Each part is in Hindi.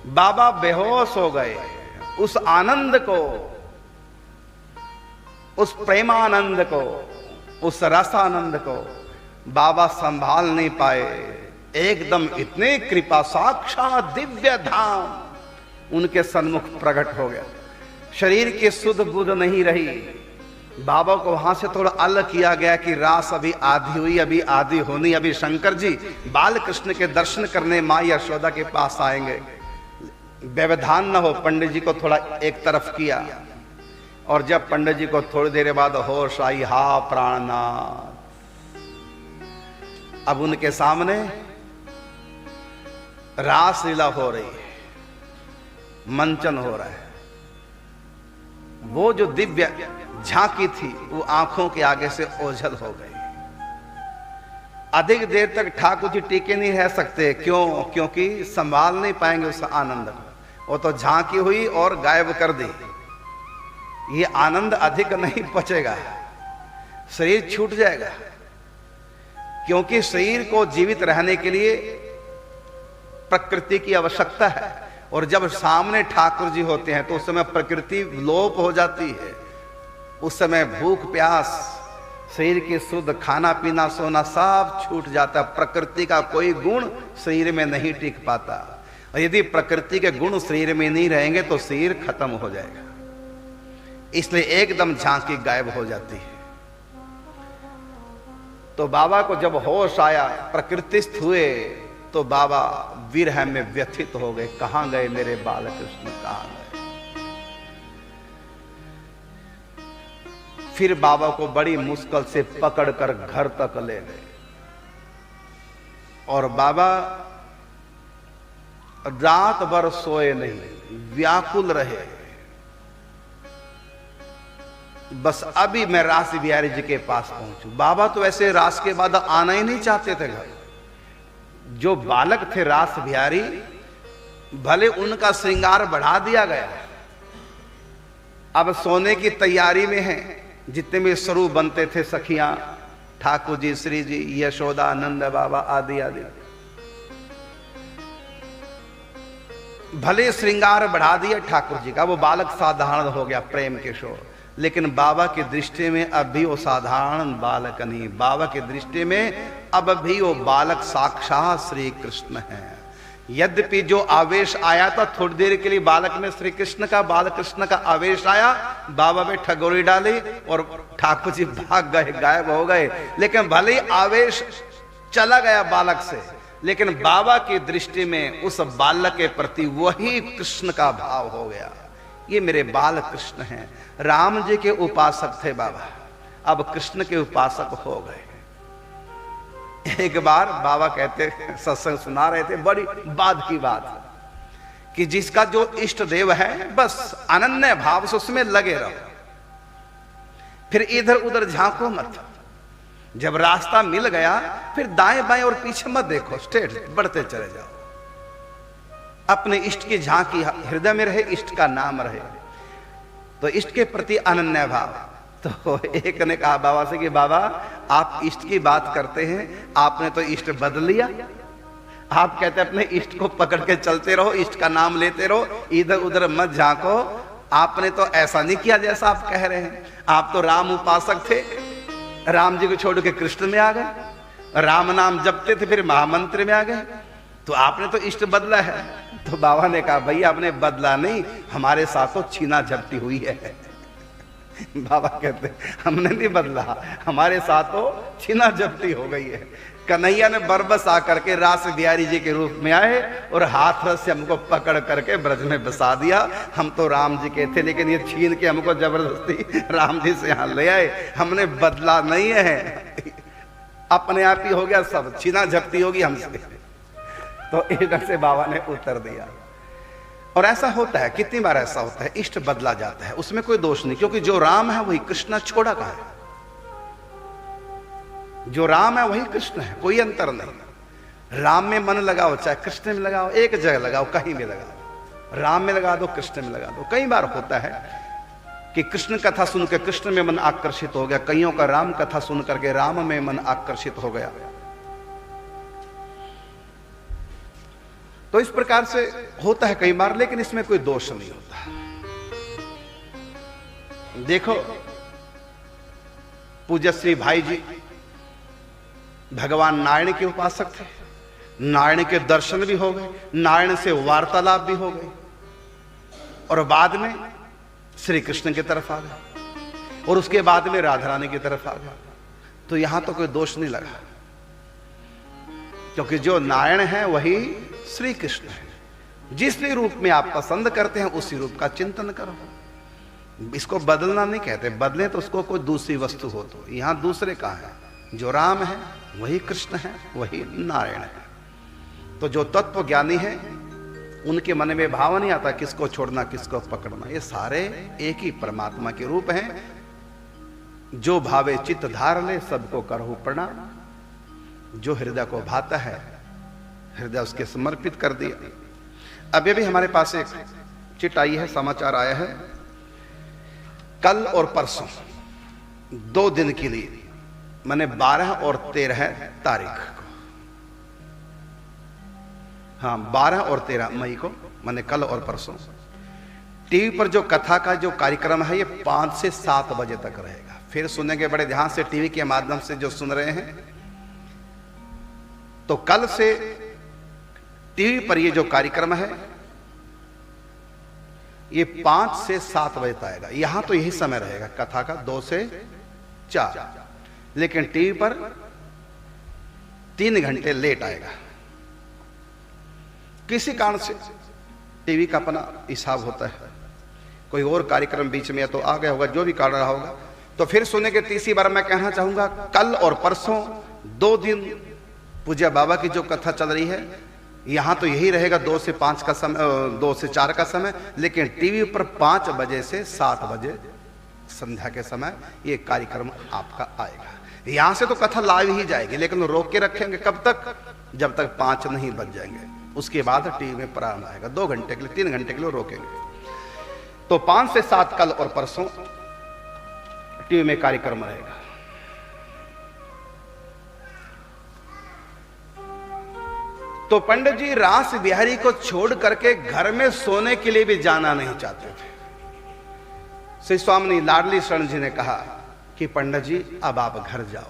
बाबा बेहोश हो गए। उस आनंद को, उस प्रेमानंद को, उस रसानंद को बाबा संभाल नहीं पाए। एकदम इतने कृपा, साक्षात दिव्य धाम उनके सन्मुख प्रकट हो गया। शरीर की सुध बुध नहीं रही। बाबा को वहां से थोड़ा अलग किया गया कि रास अभी आधी हुई, अभी आधी होनी। अभी शंकर जी बाल कृष्ण के दर्शन करने माँ यशोदा के पास आएंगे। व्यवधान न हो, पंडित जी को थोड़ा एक तरफ किया। और जब पंडित जी को थोड़ी देर बाद होश आई, हा प्राणनाथ, अब उनके सामने रास लीला हो रही है, मंचन हो रहा है। वो जो दिव्य झांकी थी वो आंखों के आगे से ओझल हो गई। अधिक देर तक ठाकुर जी टिके नहीं रह सकते। क्यों? क्योंकि संभाल नहीं पाएंगे उस आनंद को। वो तो झांकी हुई और गायब कर दी। ये आनंद अधिक नहीं पचेगा, शरीर छूट जाएगा। क्योंकि शरीर को जीवित रहने के लिए प्रकृति की आवश्यकता है। और जब सामने ठाकुर जी होते हैं तो उस समय प्रकृति लोप हो जाती है। उस समय भूख प्यास, शरीर की शुद्ध खाना पीना सोना सब छूट जाता है। प्रकृति का कोई गुण शरीर में नहीं टिक पाता। और यदि प्रकृति के गुण शरीर में नहीं रहेंगे तो शरीर खत्म हो जाएगा। इसलिए एकदम झांकी गायब हो जाती है। तो बाबा को जब होश आया, प्रकृतिस्थ हुए, तो बाबा विरह में व्यथित हो गए। कहां गए मेरे बालकृष्ण, कहां गए? फिर बाबा को बड़ी मुश्किल से पकड़कर घर तक ले गए। और बाबा रात भर सोए नहीं, व्याकुल रहे। बस अभी मैं रास बिहारी जी के पास पहुंचू। बाबा तो ऐसे रास के बाद आना ही नहीं चाहते थे घर। जो बालक थे रास बिहारी, भले उनका श्रृंगार बढ़ा दिया गया, अब सोने की तैयारी में है। जितने भी स्वरूप बनते थे, सखियां, ठाकुर जी, श्री जी, यशोदा, नंद बाबा आदि आदि, भले श्रृंगार बढ़ा दिया ठाकुर जी का। वो बालक साधारण हो गया, प्रेम किशोर। लेकिन बाबा की दृष्टि में अब भी वो साधारण बालक नहीं। बाबा की दृष्टि में अब भी वो बालक साक्षात श्री कृष्ण है। यद्यपि जो आवेश आया था थोड़ी देर के लिए बालक में श्री कृष्ण का, बालकृष्ण का आवेश आया, बाबा में ठगोरी डाली और ठाकुर जी भाग गए, गायब हो गए। लेकिन भले ही आवेश चला गया बालक से, लेकिन बाबा की दृष्टि में उस बालक के प्रति वही कृष्ण का भाव हो गया। ये मेरे बाल कृष्ण हैं। राम जी के उपासक थे बाबा, अब कृष्ण के उपासक हो गए। एक बार बाबा कहते, सत्संग सुना रहे थे, बड़ी बाद की बात, कि जिसका जो इष्ट देव है बस अनन्य भाव से उसमें लगे रहो, फिर इधर उधर झांको मत। जब रास्ता मिल गया फिर दाएं बाएं और पीछे मत देखो, स्ट्रेट बढ़ते चले जाओ। अपने इष्ट की झांकी हृदय में रहे, इष्ट का नाम रहे, तो इष्ट के प्रति अनन्य भाव। तो एक ने कहा बाबा से कि बाबा आप इष्ट की बात करते हैं, आपने तो इष्ट बदल लिया। आप कहते अपने इष्ट को पकड़ के चलते रहो, इष्ट का नाम लेते रहो, इधर उधर मत झांको। आपने तो ऐसा नहीं किया जैसा आप कह रहे हैं। आप तो राम उपासक थे, राम जी को छोड़ के कृष्ण में आ गए, राम नाम जपते थे फिर महामंत्र में आ गए, तो आपने तो इष्ट बदला है। तो बाबा ने कहा भैया आपने बदला नहीं, हमारे साथ तो छीना झपटी हुई है। बाबा कहते हमने नहीं बदला, हमारे साथ तो छीना झपटी हो गई है। कन्हैया ने बरबस आकर के रास बिहारी जी के रूप में आए और हाथ रस से हमको पकड़ करके ब्रज में बसा दिया। हम तो राम जी के थे, लेकिन ये छीन के हमको जबरदस्ती राम जी से यहाँ ले आए। हमने बदला नहीं है, अपने आप ही हो गया, सब छीना झपटी होगी हमसे। तो इधर से बाबा ने उत्तर दिया। और ऐसा होता है, कितनी बार ऐसा होता है, इष्ट बदला जाता है, उसमें कोई दोष नहीं, क्योंकि जो राम है वही कृष्ण, छोड़ा कहां है। जो राम है वही कृष्ण है, कोई अंतर नहीं। राम में मन लगाओ चाहे कृष्ण में लगाओ, एक जगह लगाओ, कहीं भी लगाओ, राम में लगा दो कृष्ण में लगा दो। कई बार होता है कि कृष्ण कथा सुन के कृष्ण में मन आकर्षित हो गया, कईयों का राम कथा सुन करके राम में मन आकर्षित हो गया। तो इस प्रकार से होता है कई बार, लेकिन इसमें कोई दोष नहीं होता। देखो पूज्य श्री भाई जी भगवान नारायण के उपासक थे, नारायण के दर्शन भी हो गए, नारायण से वार्तालाप भी हो गई, और बाद में श्री कृष्ण की तरफ आ गए, और उसके बाद में राधा रानी की तरफ आ गए। तो यहां तो कोई दोष नहीं लगा, क्योंकि जो नारायण है वही श्री कृष्ण है। जिस भी रूप में आप पसंद करते हैं उसी रूप का चिंतन करो। इसको बदलना नहीं कहते, बदले तो उसको कोई दूसरी वस्तु हो। तो यहां दूसरे का है, जो राम है वही कृष्ण है, वही नारायण है। तो जो तत्व ज्ञानी है उनके मन में भाव नहीं आता किसको छोड़ना किसको पकड़ना, ये सारे एक ही परमात्मा के रूप हैं। जो भावे चित्त धार ले सबको करहु प्रणाम। जो हृदय को भाता है हृदय उसके समर्पित कर दिया। अभी भी हमारे पास एक चिट आई है, समाचार आया है, कल और परसों 2 दिन के लिए, मैंने 12 और 13 तारीख को, हाँ 12 और 13 मई को, मैंने कल और परसों टीवी पर जो कथा का जो कार्यक्रम है ये 5 से 7 बजे तक रहेगा। फिर सुनेंगे बड़े ध्यान से टीवी के माध्यम से जो सुन रहे हैं। तो कल से टीवी पर ये जो कार्यक्रम है ये 5 से 7 बजे तक आएगा। यहां तो यही समय रहेगा कथा का 2 से 4, लेकिन टीवी पर 3 घंटे लेट आएगा। किसी कारण से टीवी का अपना हिसाब होता है, कोई और कार्यक्रम बीच में तो आ गया होगा, जो भी कारण रहा होगा। तो फिर सुने के तीसरी बार मैं कहना चाहूंगा, कल और परसों 2 दिन पूज्य बाबा की जो कथा चल रही है यहां तो यही रहेगा 2 से 5 का समय, 2 से 4 का समय, लेकिन टीवी पर 5 बजे से 7 बजे संध्या के समय ये कार्यक्रम आपका आएगा। यहां से तो कथा लाइव ही जाएगी, लेकिन रोक के रखेंगे कब तक, जब तक 5 नहीं बज जाएंगे। उसके बाद टीवी में प्रारंभ आएगा, 2 घंटे के लिए 3 घंटे के लिए रोकेंगे। तो 5 से 7 कल और परसों टीवी में कार्यक्रम रहेगा। तो पंडित जी रास बिहारी को छोड़ करके घर में सोने के लिए भी जाना नहीं चाहते थे। श्री स्वामी लाडली शरण जी ने कहा कि पंडित जी अब आप घर जाओ,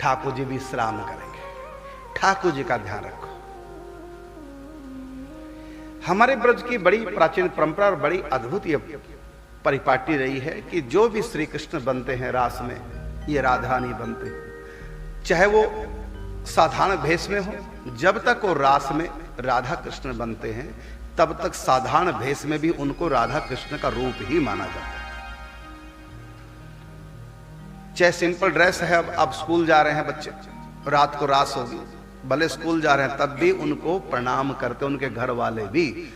ठाकुर जी विश्राम करेंगे, ठाकुर जी का ध्यान रखो। हमारे ब्रज की बड़ी प्राचीन परंपरा और बड़ी अद्भुत ये परिपाटी रही है कि जो भी श्री कृष्ण बनते हैं रास में, ये राधा रानी बनते हैं, चाहे वो साधारण भेष में हो। जब तक वो रास में राधा कृष्ण बनते हैं तब तक साधारण भेष में भी उनको राधा कृष्ण का रूप ही माना जाता है। चाहे सिंपल ड्रेस है, अब स्कूल जा रहे हैं बच्चे, रात को रास होगी, भले स्कूल जा रहे हैं तब भी उनको प्रणाम करते, उनके घर वाले भी।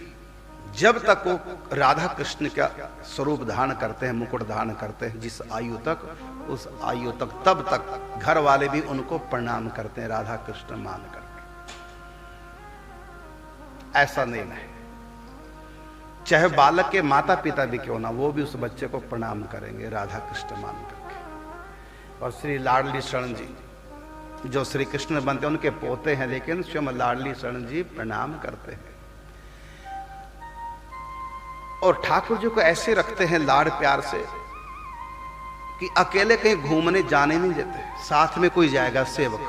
जब तक वो राधा कृष्ण का स्वरूप धारण करते हैं, मुकुट धारण करते हैं, जिस आयु तक, उस आयु तक, तब तक घर वाले भी उनको प्रणाम करते हैं, राधा कृष्ण मान करके। ऐसा नहीं है, चाहे बालक के माता पिता भी क्यों ना, वो भी उस बच्चे को प्रणाम करेंगे राधा कृष्ण मान करके। और श्री लाडली शरण जी जो श्री कृष्ण बनते हैं उनके पोते हैं, लेकिन स्वयं लाडली शरण जी प्रणाम करते हैं और ठाकुर जी को ऐसे रखते हैं लाड़ प्यार से कि अकेले कहीं घूमने जाने नहीं देते, साथ में कोई जाएगा सेवक,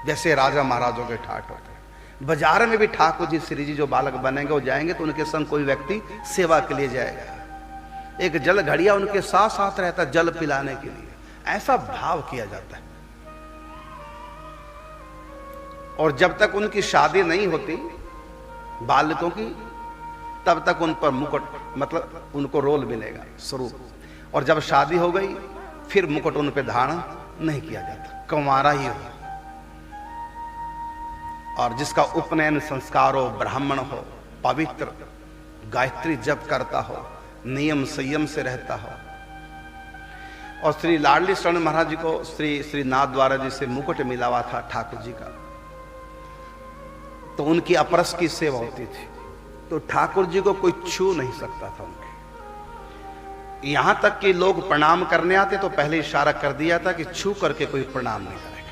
जैसे राजा महाराजों के ठाट होते हैं। बाजार में भी ठाकुर जी श्री जी जो बालक बनेंगे वो जाएंगे तो उनके संग कोई व्यक्ति सेवा के लिए जाएगा, एक जल घड़िया उनके साथ साथ रहता है जल पिलाने के लिए, ऐसा भाव किया जाता है। और जब तक उनकी शादी नहीं होती बालकों की, तब तक उन पर मुकुट, मतलब उनको रोल मिलेगा स्वरूप, और जब शादी हो गई फिर मुकुट उन पर धारण नहीं किया जाता, कुंवारा ही हो। और जिसका उपनयन संस्कार हो, ब्राह्मण हो, पवित्र गायत्री जप करता हो, नियम संयम से रहता हो। और श्री लाडली शरण महाराज जी को श्री नाथ द्वारा जी से मुकुट मिला हुआ था ठाकुर जी का, तो उनकी अपरस की सेवा होती थी, तो ठाकुर जी को कोई छू नहीं सकता था उनके। यहां तक कि लोग प्रणाम करने आते तो पहले इशारा कर दिया था कि छू करके कोई प्रणाम नहीं करेगा।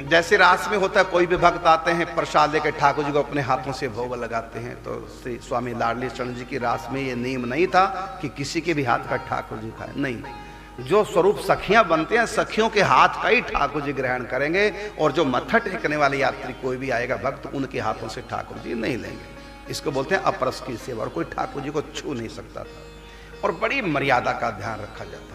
जैसे रास में होता है, कोई भी भक्त आते हैं प्रसाद लेकर ठाकुर जी को अपने हाथों से भोग लगाते हैं, तो श्री स्वामी लाडली शरण जी की रास में ये नियम नहीं था कि किसी के भी हाथ का ठाकुर जी खाए, नहीं। जो स्वरूप सखियां बनते हैं, सखियों के हाथ का ही ठाकुर जी ग्रहण करेंगे, और जो मत्था टेकने वाले यात्री कोई भी आएगा भक्त, उनके हाथों से ठाकुर जी नहीं लेंगे। इसको बोलते हैं अपरस की सेवा, और कोई ठाकुर जी को छू नहीं सकता था, और बड़ी मर्यादा का ध्यान रखा जाता था।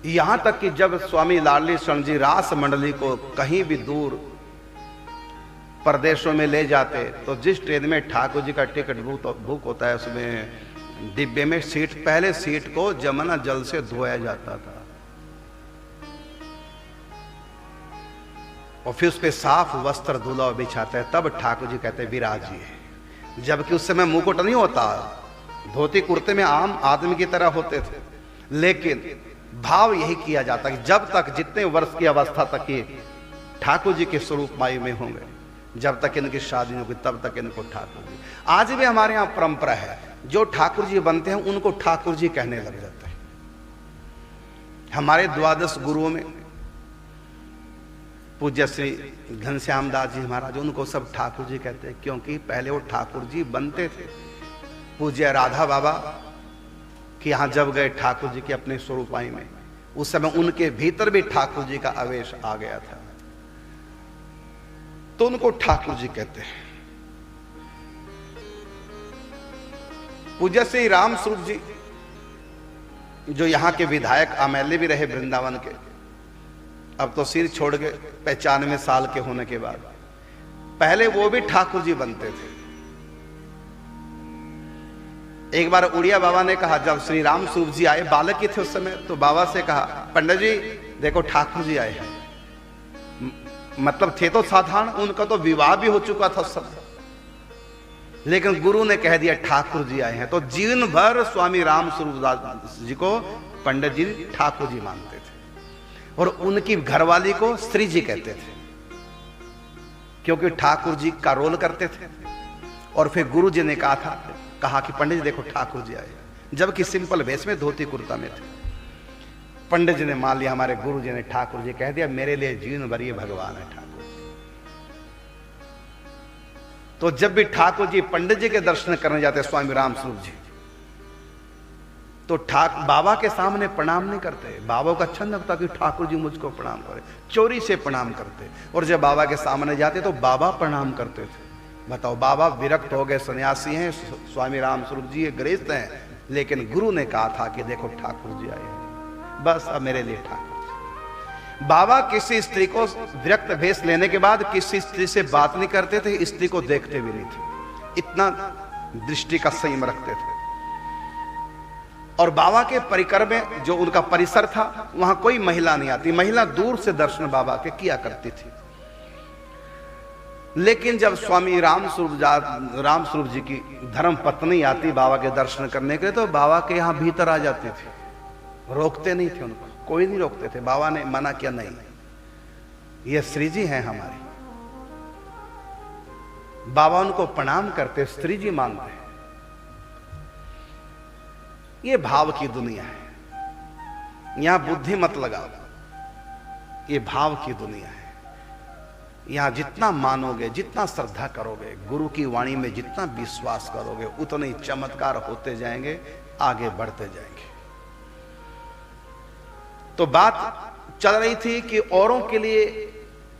यहां तक कि जब स्वामी लाडली शरण जी रास मंडली को कहीं भी दूर प्रदेशों में ले जाते, तो जिस ट्रेन में ठाकुर जी का टिकट बुक होता है, उसमें डिब्बे में सीट, पहले सीट को जमुना जल से धोया जाता था, और फिर उस पे साफ वस्त्र धुला बिछाते हैं, तब ठाकुर जी कहते विराजिए। जबकि उस समय मुकुट नहीं होता, धोती कुर्ते में आम आदमी की तरह होते थे, लेकिन भाव यही किया जाता कि जब तक, जितने वर्ष की अवस्था तक ये ठाकुर जी के स्वरूप मायु में होंगे, जब तक इनकी शादी नहीं होगी, तब तक इनको ठाकुर जी। आज भी हमारे यहाँ परंपरा है, जो ठाकुर जी बनते हैं उनको ठाकुर जी कहने लग जाते हैं। हमारे द्वादश गुरुओं में पूज्य श्री घनश्याम दास जी महाराज, उनको सब ठाकुर जी कहते हैं, क्योंकि पहले वो ठाकुर जी बनते थे। पूज्य राधा बाबा कि यहां जब गए ठाकुर जी के अपने स्वरूपाई में, उस समय उनके भीतर भी ठाकुर जी का आवेश आ गया था, तो उनको ठाकुर जी कहते हैं। पूज्य श्री राम स्वरूप जी, जो यहां के विधायक एमएलए भी रहे वृंदावन के, अब तो सिर छोड़ के 95 साल के होने के बाद, पहले वो भी ठाकुर जी बनते थे। एक बार उड़िया बाबा ने कहा, जब श्री राम स्वरूप जी आए, बालक ही थे उस समय, तो बाबा से कहा, पंडित जी देखो ठाकुर जी आए हैं। मतलब थे तो साधारण, उनका तो विवाह भी हो चुका था उस समय, लेकिन गुरु ने कह दिया ठाकुर जी आए हैं, तो जीवन भर स्वामी राम स्वरूप जी को पंडित जी ठाकुर जी मानते थे, और उनकी घरवाली को स्त्री जी कहते थे, क्योंकि ठाकुर जी का रोल करते थे। और फिर गुरु जी ने कहा कि पंडित जी देखो ठाकुर जी आए, जबकि सिंपल वेश में धोती कुर्ता में थे। पंडित जी ने मान लिया, हमारे गुरु जी ने ठाकुर जी कह दिया, मेरे लिए जीवन भर ये भगवान है ठाकुर जी। तो जब भी ठाकुर जी पंडित जी के दर्शन करने जाते स्वामी राम स्वरूप जी, तो बाबा के सामने प्रणाम नहीं करते। बाबा को अच्छा लगता कि ठाकुर जी मुझको प्रणाम करे, चोरी से प्रणाम करते, और जब बाबा के सामने जाते तो बाबा प्रणाम करते थे। बताओ, बाबा विरक्त हो गए, सन्यासी हैं, स्वामी राम स्वरूप जी गृहस्थ हैं, लेकिन गुरु ने कहा था कि देखो ठाकुर जी आए हैं, बस अब मेरे लिए ठाकुर जी। बाबा किसी स्त्री को विरक्त भेष लेने के बाद किसी स्त्री से बात नहीं करते थे, स्त्री को देखते भी नहीं थे, इतना दृष्टि का संयम रखते थे। और बाबा के परिकर में जो उनका परिसर था, वहां कोई महिला नहीं आती, महिला दूर से दर्शन बाबा के किया करती थी। लेकिन जब स्वामी राम स्वरूप जी की धर्म पत्नी आती बाबा के दर्शन करने के लिए, तो बाबा के यहां भीतर आ जाते थे, रोकते नहीं थे उनको, कोई नहीं रोकते थे। बाबा ने मना किया, नहीं, ये श्री जी हैं हमारी। बाबा उनको प्रणाम करते, स्त्री जी मानते। ये भाव की दुनिया है, यहां बुद्धि मत लगाओ, ये भाव की दुनिया है। यहां जितना मानोगे, जितना श्रद्धा करोगे, गुरु की वाणी में जितना विश्वास करोगे, उतने चमत्कार होते जाएंगे, आगे बढ़ते जाएंगे। तो बात चल रही थी कि औरों के लिए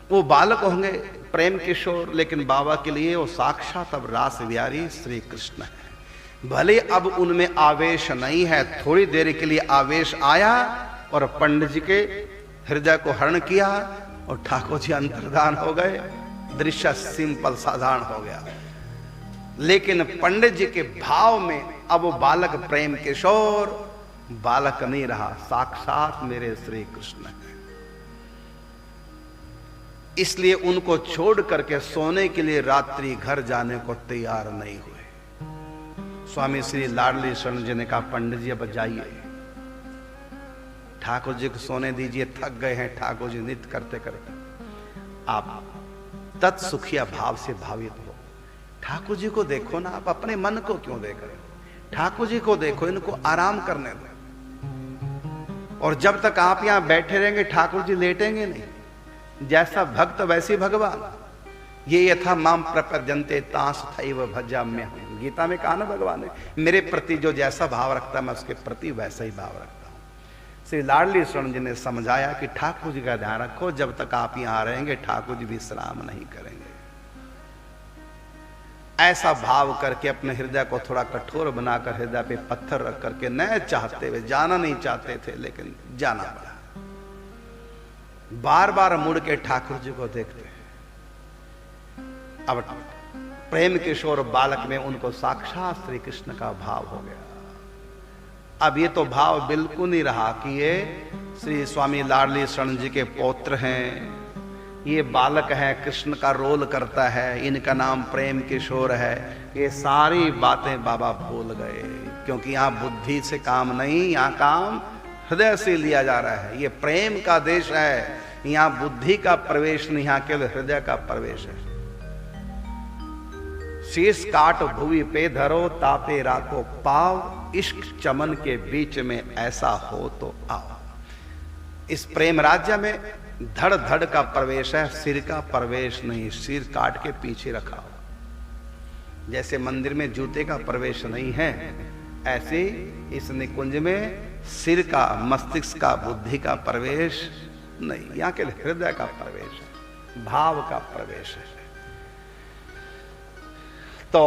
वो बालक होंगे प्रेम किशोर, लेकिन बाबा के लिए वो साक्षात अब रास विहारी श्री कृष्ण है। भले अब उनमें आवेश नहीं है, थोड़ी देर के लिए आवेश आया और पंडित जी के हृदय को हरण किया और ठाकुर जी अंतर्धान हो गए। दृश्य सिंपल साधारण हो गया, लेकिन पंडित जी के भाव में अब वो बालक प्रेम किशोर बालक नहीं रहा, साक्षात मेरे श्री कृष्ण है। इसलिए उनको छोड़ करके सोने के लिए रात्रि घर जाने को तैयार नहीं हुए। स्वामी श्री लाडली शरण जी ने कहा, पंडित जी अब जाइए, ठाकुर जी को सोने दीजिए, थक गए हैं ठाकुर जी नित्य करते करते। आप तत्सुखिया भाव से भावित हो, ठाकुर जी को देखो ना, आप अपने मन को क्यों देख रहे हो? ठाकुर जी को देखो, इनको आराम करने दो। और जब तक आप यहां बैठे रहेंगे ठाकुर जी लेटेंगे नहीं। जैसा भक्त वैसी भगवान। ये यथा माम प्रपद्यन्ते तांस थैव भजाम्यहम्। गीता में कहा ना भगवान ने, मेरे प्रति जो जैसा भाव रखता है मैं उसके प्रति वैसा ही भाव रखता हूं। श्री लाडली शरण जी ने समझाया कि ठाकुर जी का ध्यान रखो, जब तक आप यहां रहेंगे ठाकुर जी विश्राम नहीं करेंगे। ऐसा भाव करके अपने हृदय को थोड़ा कठोर बनाकर हृदय पे पत्थर रख करके, न चाहते हुए, जाना नहीं चाहते थे लेकिन जाना पड़ा। बार बार मुड़ के ठाकुर जी को देखते हैं। अब प्रेम किशोर बालक में उनको साक्षात श्री कृष्ण का भाव हो गया। अब ये तो भाव बिल्कुल नहीं रहा कि ये श्री स्वामी लाडली शरण जी के पौत्र हैं, ये बालक है, कृष्ण का रोल करता है, इनका नाम प्रेम किशोर है। ये सारी बातें बाबा भूल गए, क्योंकि यहां बुद्धि से काम नहीं, यहां काम हृदय से लिया जा रहा है। ये प्रेम का देश है, यहां बुद्धि का प्रवेश नहीं, यहां केवल हृदय का प्रवेश है। शीश काट भुवि पे धरो, तापे रातो पाव, इश्क चमन के बीच में ऐसा हो तो आओ। इस प्रेम राज्य में धड़ धड़ का प्रवेश है, सिर का प्रवेश नहीं। सिर काट के पीछे रखा हो। जैसे मंदिर में जूते का प्रवेश नहीं है, ऐसे इस निकुंज में सिर का, मस्तिष्क का, बुद्धि का प्रवेश नहीं, यहाँ के हृदय का प्रवेश है, भाव का प्रवेश है। तो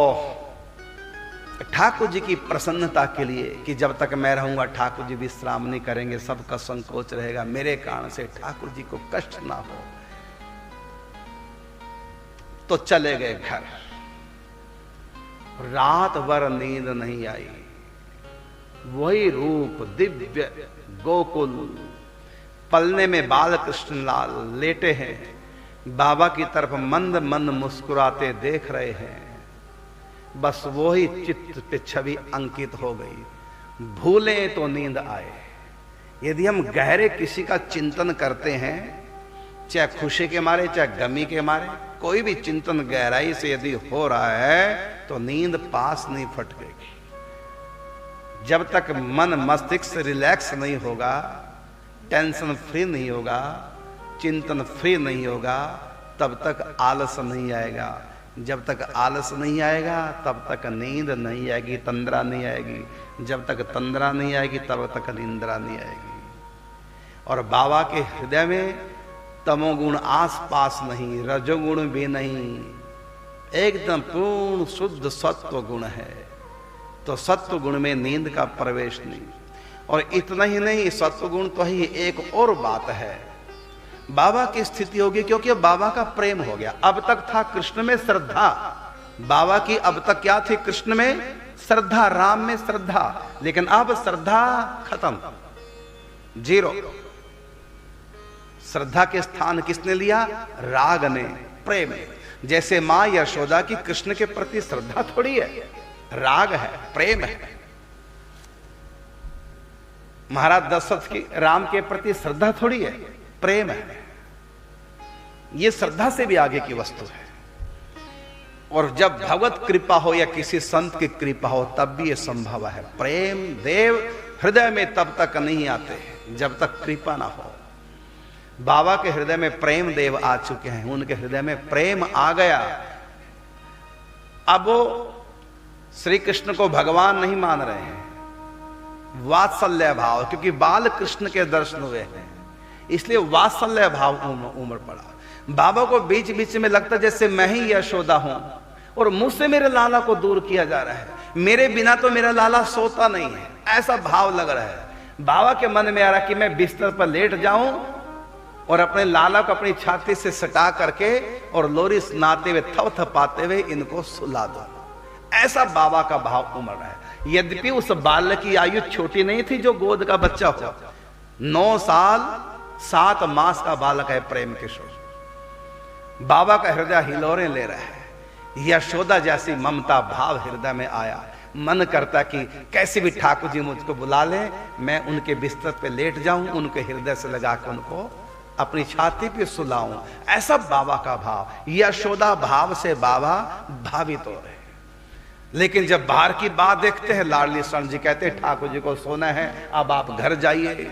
ठाकुर जी की प्रसन्नता के लिए कि जब तक मैं रहूंगा ठाकुर जी विश्राम नहीं करेंगे, सबका संकोच रहेगा, मेरे कारण से ठाकुर जी को कष्ट ना हो, तो चले गए घर। रात भर नींद नहीं आई। वही रूप दिव्य गोकुल, पलने में बाल कृष्ण लाल लेटे हैं, बाबा की तरफ मंद मंद मुस्कुराते देख रहे हैं। बस वही चित्त पे छवि अंकित हो गई। भूले तो नींद आए। यदि हम गहरे किसी का चिंतन करते हैं, चाहे खुशी के मारे चाहे गमी के मारे, कोई भी चिंतन गहराई से यदि हो रहा है तो नींद पास नहीं फटकेगी। जब तक मन मस्तिष्क रिलैक्स नहीं होगा, टेंशन फ्री नहीं होगा, चिंतन फ्री नहीं होगा, तब तक आलस नहीं आएगा। जब तक आलस नहीं आएगा तब तक नींद नहीं आएगी, तंद्रा नहीं आएगी। जब तक तंद्रा नहीं आएगी तब तक निंद्रा नहीं आएगी। और बाबा के हृदय में तमोगुण आस पास नहीं, रजोगुण भी नहीं, एकदम पूर्ण शुद्ध सत्व गुण है। तो सत्व गुण में नींद का प्रवेश नहीं। और इतना ही नहीं, सत्व गुण तो ही एक और बात है, बाबा की स्थिति होगी, क्योंकि बाबा का प्रेम हो गया। अब तक था कृष्ण में श्रद्धा, बाबा की अब तक क्या थी? कृष्ण में श्रद्धा, राम में श्रद्धा। लेकिन अब श्रद्धा खत्म, जीरो। श्रद्धा के स्थान किसने लिया? राग ने, प्रेम ने। जैसे मां यशोदा की कृष्ण के प्रति श्रद्धा थोड़ी है, राग है, प्रेम है। महाराज दशरथ की राम के प्रति श्रद्धा थोड़ी है, प्रेम है। ये श्रद्धा से भी आगे की वस्तु है। और जब भगवत कृपा हो या किसी संत की कृपा हो तब भी ये संभव है। प्रेम देव हृदय में तब तक नहीं आते जब तक कृपा ना हो। बाबा के हृदय में प्रेम देव आ चुके हैं, उनके हृदय में प्रेम आ गया। अब वो श्री कृष्ण को भगवान नहीं मान रहे हैं, वात्सल्य भाव, क्योंकि बाल कृष्ण के दर्शन हुए हैं, इसलिए वात्सल्य भाव उमड़ पड़ा। बाबा को बीच बीच में लगता जैसे मैं ही यशोदा हूं और मुझसे मेरे लाला को दूर किया जा रहा है, मेरे बिना तो मेरा लाला सोता नहीं है, ऐसा भाव लग रहा है। बाबा के मन में आ रहा कि मैं बिस्तर पर लेट जाऊं और अपने लाला को अपनी छाती से सटा करके और लोरी सुनाते हुए थपथपाते हुए इनको सुला दो। ऐसा बाबा का भाव उमड़ रहा है। यद्यपि उस बालक की आयु छोटी नहीं थी जो गोद का बच्चा हो, 9 साल 7 मास का बालक है प्रेम किशोर। बाबा का हृदय हिलोरे ले रहा है। यशोदा जैसी ममता भाव हृदय में आया। मन करता कि कैसे भी ठाकुर जी मुझको बुला ले, मैं उनके बिस्तर पे लेट जाऊं, उनके हृदय से लगा के उनको अपनी छाती पे सुलाऊं। ऐसा बाबा का भाव। यशोदा भाव से बाबा भावित हो रहे। लेकिन जब बाहर की बात देखते हैं, लाडली शरण जी कहते हैं ठाकुर जी को सोना है, अब आप घर जाइए।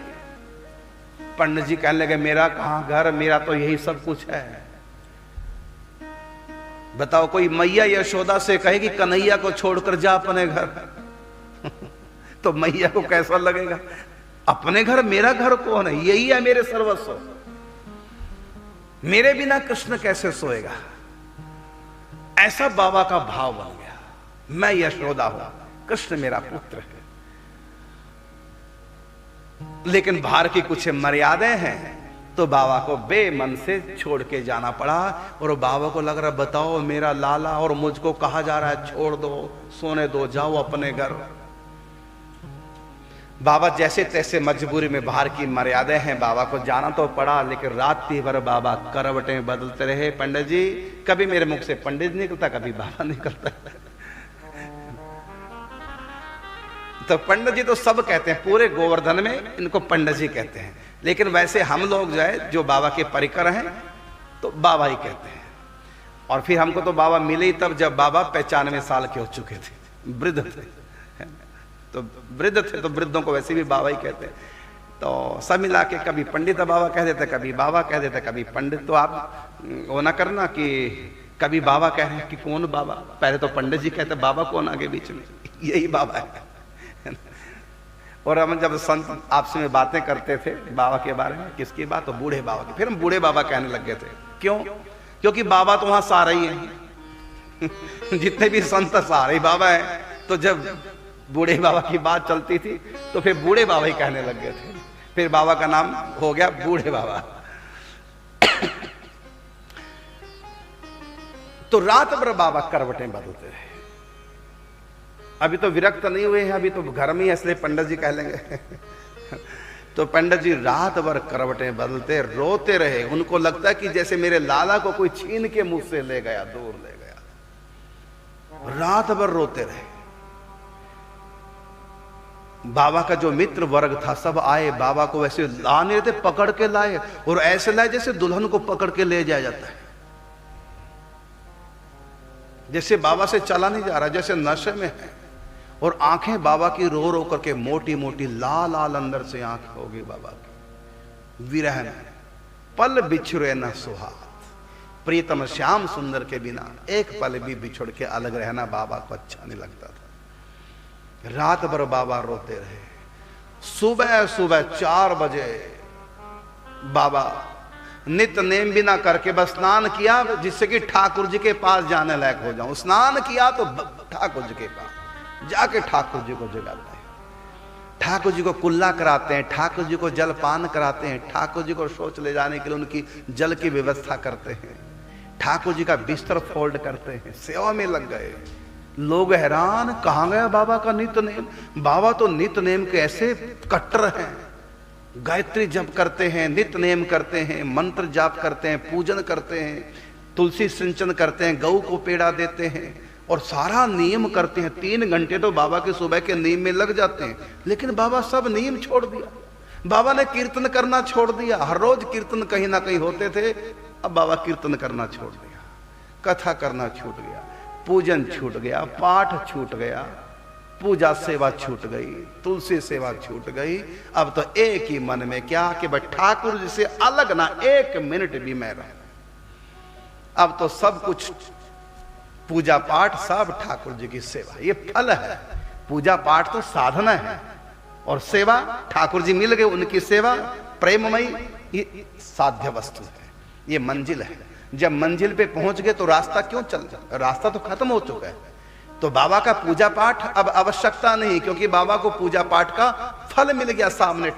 पंडित जी कहने लगे मेरा कहां घर, मेरा तो यही सब कुछ है। बताओ कोई मैया यशोदा से कहे कि कन्हैया को छोड़कर जा अपने घर तो मैया को कैसा लगेगा? अपने घर, मेरा घर कौन है? यही है मेरे सर्वस्व, मेरे बिना कृष्ण कैसे सोएगा? ऐसा बाबा का भाव बन गया, मैं यशोदा हूं, कृष्ण मेरा पुत्र है। लेकिन भार की कुछ मर्यादाएं हैं, तो बाबा को बेमन से छोड़ के जाना पड़ा। और बाबा को लग रहा बताओ मेरा लाला और मुझको कहा जा रहा है छोड़ दो, सोने दो, जाओ अपने घर। बाबा जैसे तैसे मजबूरी में, बाहर की मर्यादाएं हैं, बाबा को जाना तो पड़ा। लेकिन रात भर बाबा करवटें बदलते रहे। पंडित जी, कभी मेरे मुख से पंडित निकलता, कभी बाबा निकलता। तो पंडित जी तो सब कहते हैं, पूरे गोवर्धन में इनको पंडित जी कहते हैं। लेकिन वैसे हम लोग जो है, जो बाबा के परिकर हैं, तो बाबा ही कहते हैं। और फिर हमको तो बाबा मिले ही तब जब बाबा 95 साल के हो चुके थे, वृद्ध थे। तो वृद्ध थे तो वृद्धों को वैसे भी बाबा ही कहते हैं। तो सब मिला के कभी पंडित बाबा कह देते, कभी बाबा कह देते, कभी पंडित। तो आप वो ना करना कि कभी बाबा कह रहे हैं कि कौन बाबा, पहले तो पंडित जी कहते, बाबा कौन आगे बीच में, यही बाबा है। और हम जब संत आपसे में बातें करते थे बाबा के बारे में, किसकी बात? तो बूढ़े बाबा की। फिर हम बूढ़े बाबा कहने लग गए थे। क्यों? क्योंकि बाबा तो वहां सारे ही हैं जितने भी संत सारे ही बाबा है। तो जब बूढ़े बाबा की बात चलती थी तो फिर बूढ़े बाबा ही कहने लग गए थे। फिर बाबा का नाम हो गया बूढ़े बाबा। तो रात भर बाबा करवटें बदलते रहे। अभी तो विरक्त नहीं हुए हैं, अभी तो घर में ही, इसलिए पंडित जी कह लेंगे। तो पंडित जी रात भर करवटें बदलते, रोते रहे। उनको लगता है कि जैसे मेरे लाला को कोई छीन के मुझ से ले गया, दूर ले गया। रात भर रोते रहे। बाबा का जो मित्र वर्ग था सब आए, बाबा को वैसे लाने थे, पकड़ के लाए, और ऐसे लाए जैसे दुल्हन को पकड़ के ले जाया जाता है, जैसे बाबा से चला नहीं जा रहा, जैसे नशे में है। और आंखें बाबा की रो रो करके मोटी मोटी, लाल लाल अंदर से आंखें होगी बाबा की। विरह में पल बिछुरे न सुहात, प्रीतम श्याम सुंदर के बिना एक पल भी बिछुड़ के अलग रहना बाबा को अच्छा नहीं लगता था। रात भर बाबा रोते रहे। सुबह सुबह 4 बजे बाबा नित्य नेम भी ना करके बस स्नान किया, जिससे कि ठाकुर जी के पास जाने लायक हो जाऊं। स्नान किया तो ठाकुर जी के पास जाके ठाकुर जी को जगाते हैं, ठाकुर जी को कुल्ला कराते हैं, ठाकुर जी को जलपान कराते हैं, ठाकुर जी को शौच ले जाने के लिए उनकी जल की व्यवस्था करते हैं, ठाकुर जी का बिस्तर फोल्ड करते हैं, सेवा में लग गए। लोग हैरान, कहां गया बाबा का नित्य नेम? बाबा तो नित्य नेम के ऐसे कट्टर हैं, गायत्री जप करते हैं, नित्य नेम करते हैं, मंत्र जाप करते हैं, पूजन करते हैं, तुलसी सिंचन करते हैं, गऊ को पेड़ा देते हैं और सारा नियम करते हैं। 3 घंटे तो बाबा के सुबह के नियम में लग जाते हैं। लेकिन बाबा सब नियम छोड़ दिया। बाबा ने कीर्तन करना छोड़ दिया। हर रोज कीर्तन कहीं ना कहीं होते थे, अब बाबा कीर्तन करना छोड़ दिया, कथा करना छूट गया, पूजन छूट गया, पाठ छूट गया, पूजा सेवा छूट गई, तुलसी सेवा छूट गई। अब तो एक ही मन में क्या कि भाई ठाकुर जी से अलग ना 1 मिनट भी मैं रहूं। अब तो सब कुछ पूजा पाठ, सब ठाकुर जी की सेवा, ये फल है। पूजा पाठ तो साधना है और सेवा, ठाकुर जी मिल गए, उनकी सेवा प्रेममयी, ये साध्य वस्तु है, ये मंजिल है। जब मंजिल पे पहुंच गए तो रास्ता क्यों चल, रास्ता तो खत्म हो चुका है। तो बाबा का पूजा पाठ अब आवश्यकता नहीं, क्योंकि बाबा को पूजा पाठ का फल मिल गया सामने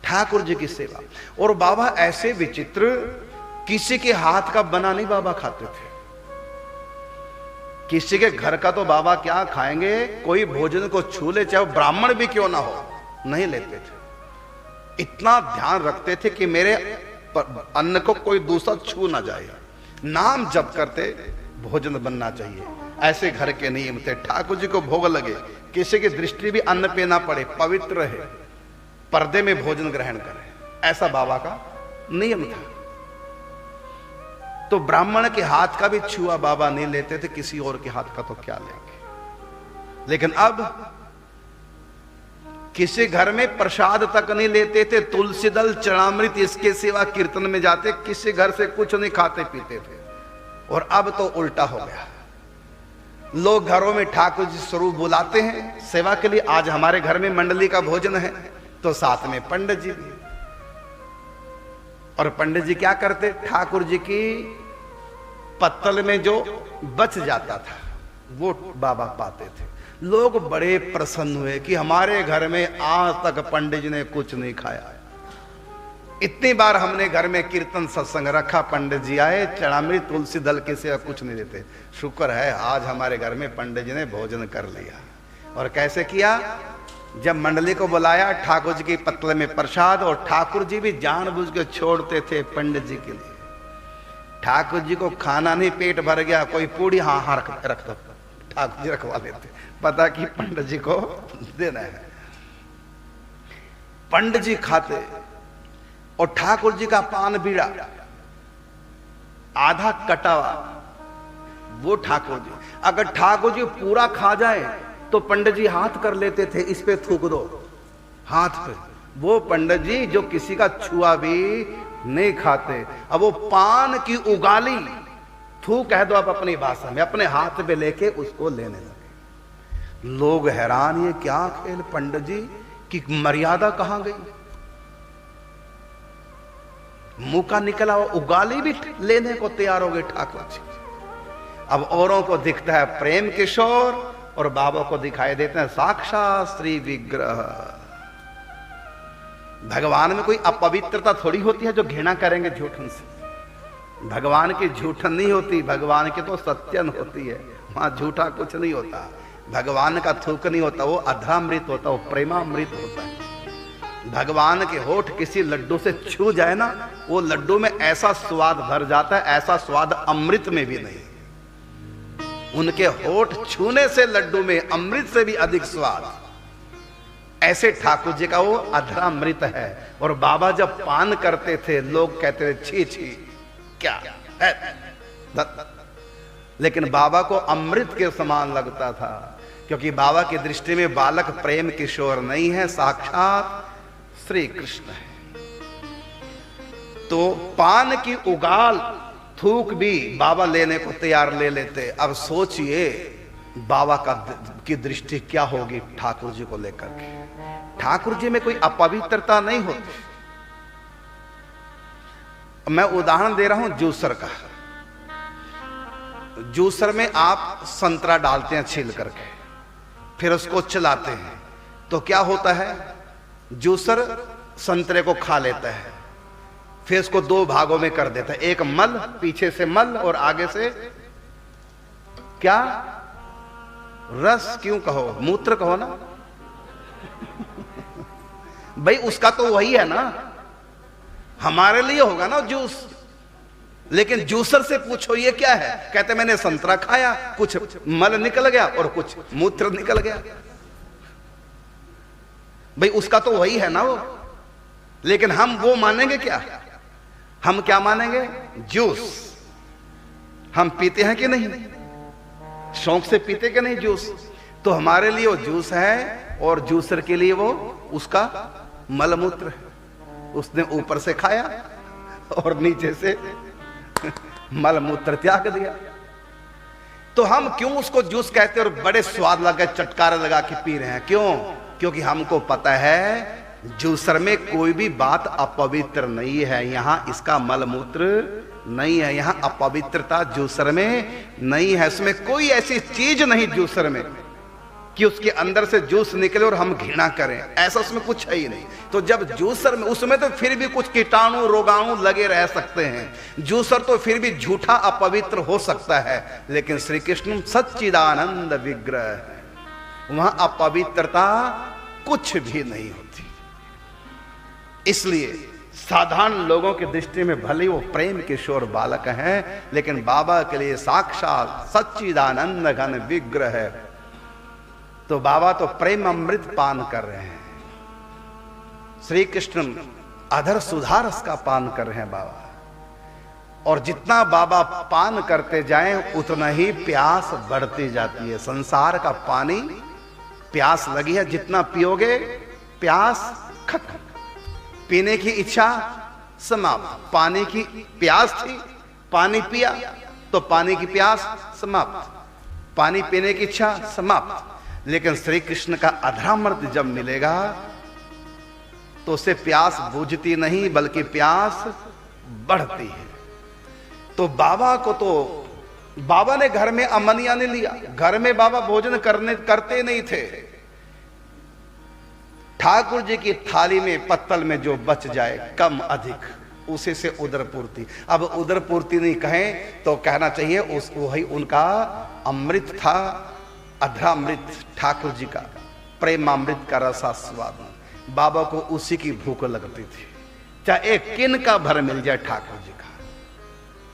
ठाकुर जी की सेवा। और बाबा ऐसे विचित्र, किसी के हाथ का बना नहीं बाबा खाते थे। किसी के घर का तो बाबा क्या खाएंगे, कोई भोजन को छू ले चाहे ब्राह्मण भी क्यों ना हो, नहीं लेते थे। इतना ध्यान रखते थे कि मेरे अन्न को कोई दूसरा छू ना जाए। नाम जप करते, भोजन बनना चाहिए, ऐसे घर के नियम थे। ठाकुर जी को भोग लगे, किसी की दृष्टि भी अन्न पे ना पड़े, पवित्र रहे, पर्दे में भोजन ग्रहण करे, ऐसा बाबा का नियम था। तो ब्राह्मण के हाथ का भी छुआ बाबा नहीं लेते थे, किसी और के हाथ का तो क्या लेंगे। लेकिन अब किसी घर में प्रसाद तक नहीं लेते थे, तुलसी दल चरणामृत इसके सिवा कीर्तन में जाते, किसी घर से कुछ नहीं खाते पीते थे। और अब तो उल्टा हो गया, लोग घरों में ठाकुर जी स्वरूप बुलाते हैं सेवा के लिए। आज हमारे घर में मंडली का भोजन है तो साथ में पंडित जी भी, और पंडित जी क्या करते, ठाकुर जी की पत्तल में जो बच जाता था वो बाबा पाते थे। लोग बड़े प्रसन्न हुए कि हमारे घर में आज तक पंडित जी ने कुछ नहीं खाया। इतनी बार हमने घर में कीर्तन सत्संग रखा, पंडित जी आए, चरणामृत तुलसी दल के सिवा कुछ नहीं देते। शुक्र है आज हमारे घर में पंडित जी ने भोजन कर लिया। और कैसे किया, जब मंडली को बुलाया, ठाकुर जी की पत्तल में प्रसाद, और ठाकुर जी भी जानबूझ के छोड़ते थे पंडित जी के लिए। ठाकुर जी को खाना नहीं, पेट भर गया, कोई पूड़ी हाँ रख दो, ठाकुर जी रखवा लेते, पता कि पंडित जी को देना है। पंडित जी खाते, और ठाकुर जी का पान बीड़ा आधा कटा हुआ वो ठाकुर जी, अगर ठाकुर जी पूरा खा जाए तो पंडित जी हाथ कर लेते थे, इस पे थूक दो हाथ पे। वो पंडित जी जो किसी का छुआ भी नहीं खाते, अब वो पान की उगाली थू कह दो आप अपनी भाषा में, अपने हाथ पे लेके उसको लेने लगे। लोग हैरान, ये क्या खेल पंडित जी की मर्यादा कहां गई। मुंह का निकला हुआ उगाली भी लेने को तैयार हो गए ठाकुर जी। अब औरों को दिखता है प्रेम किशोर, और बाबा को दिखाई देते हैं साक्षात श्री विग्रह। भगवान में कोई अपवित्रता थोड़ी होती है जो घृणा करेंगे झूठन से। भगवान की झूठन नहीं होती, भगवान की तो सत्यन होती है, वहां झूठा कुछ नहीं होता। भगवान का थूक नहीं होता, वो अधरामृत होता, वो प्रेमामृत होता है। भगवान के होठ किसी लड्डू से छू जाए ना, वो लड्डू में ऐसा स्वाद भर जाता है, ऐसा स्वाद अमृत में भी नहीं। उनके होठ छूने से लड्डू में अमृत से भी अधिक स्वाद। ऐसे ठाकुर जी का वो अधरामृत है। और बाबा जब पान करते थे लोग कहते थे छी छी क्या है, लेकिन बाबा को अमृत के समान लगता था, क्योंकि बाबा की दृष्टि में बालक प्रेम किशोर नहीं है, साक्षात श्री कृष्ण है। तो पान की उगाल थूक भी बाबा लेने को तैयार ले लेते। अब सोचिए बाबा की दृष्टि क्या होगी ठाकुर जी को लेकर के। ठाकुर जी में कोई अपवित्रता नहीं होती। मैं उदाहरण दे रहा हूं जूसर का। जूसर में आप संतरा डालते हैं छील करके, फिर उसको चलाते हैं, तो क्या होता है, जूसर संतरे को खा लेता है, फिर इसको दो भागों में कर देता है, एक मल, पीछे से मल और आगे से क्या, रस क्यों कहो, मूत्र कहो ना भाई उसका तो वही है ना, हमारे लिए होगा ना जूस। लेकिन जूसर से पूछो ये क्या है, कहते मैंने संतरा खाया, कुछ मल निकल गया और कुछ मूत्र निकल गया। भाई उसका तो वही है ना वो। लेकिन हम वो मानेंगे क्या, हम क्या मानेंगे, जूस। हम पीते हैं कि नहीं, शौक से पीते कि नहीं जूस, तो हमारे लिए वो जूस है और जूसर के लिए वो उसका मलमूत्र है। उसने ऊपर से खाया और नीचे से मलमूत्र त्याग दिया। तो हम क्यों उसको जूस कहते हैं और बड़े स्वाद लगा चटकारा लगा के पी रहे हैं, क्यों, क्योंकि हमको पता है जूसर में कोई भी बात अपवित्र नहीं है, यहां इसका मलमूत्र नहीं है, यहां अपवित्रता जूसर में नहीं है, इसमें कोई ऐसी चीज नहीं जूसर में कि उसके अंदर से जूस निकले और हम घृणा करें, ऐसा उसमें कुछ है ही नहीं। तो जब जूसर में, उसमें तो फिर भी कुछ कीटाणु रोगाणु लगे रह सकते हैं, जूसर तो फिर भी झूठा अपवित्र हो सकता है, लेकिन श्री कृष्ण सच्चिदानंद विग्रह है, वहां अपवित्रता कुछ भी नहीं होती। इसलिए साधारण लोगों की दृष्टि में भले वो प्रेम किशोर बालक हैं, लेकिन बाबा के लिए साक्षात सच्चिदानंद घन विग्रह है। तो बाबा तो प्रेम अमृत पान कर रहे हैं, श्री कृष्ण अधर सुधारस का पान कर रहे हैं बाबा। और जितना बाबा पान करते जाएं उतना ही प्यास बढ़ती जाती है। संसार का पानी, प्यास लगी है, जितना पियोगे प्यास खत्म, पीने की इच्छा समाप्त। पानी की प्यास थी, पानी पिया तो पानी की प्यास समाप्त, पानी पीने की इच्छा समाप्त। लेकिन श्री कृष्ण का अधरामृत जब मिलेगा तो उसे प्यास बुझती नहीं बल्कि प्यास बढ़ती है। तो बाबा को तो बाबा ने घर में अमनिया ने लिया, घर में बाबा भोजन करते नहीं थे। ठाकुर जी की थाली में पत्तल में जो बच जाए कम अधिक उसी से उदर पूर्ति। अब उदर पूर्ति नहीं कहें तो कहना चाहिए उस वही उनका अमृत था, अधरामृत ठाकुर जी का प्रेमामृत का रसास्वाद। बाबा को उसी की भूख लगती थी, चाहे एक किन का भर मिल जाए ठाकुर जी का।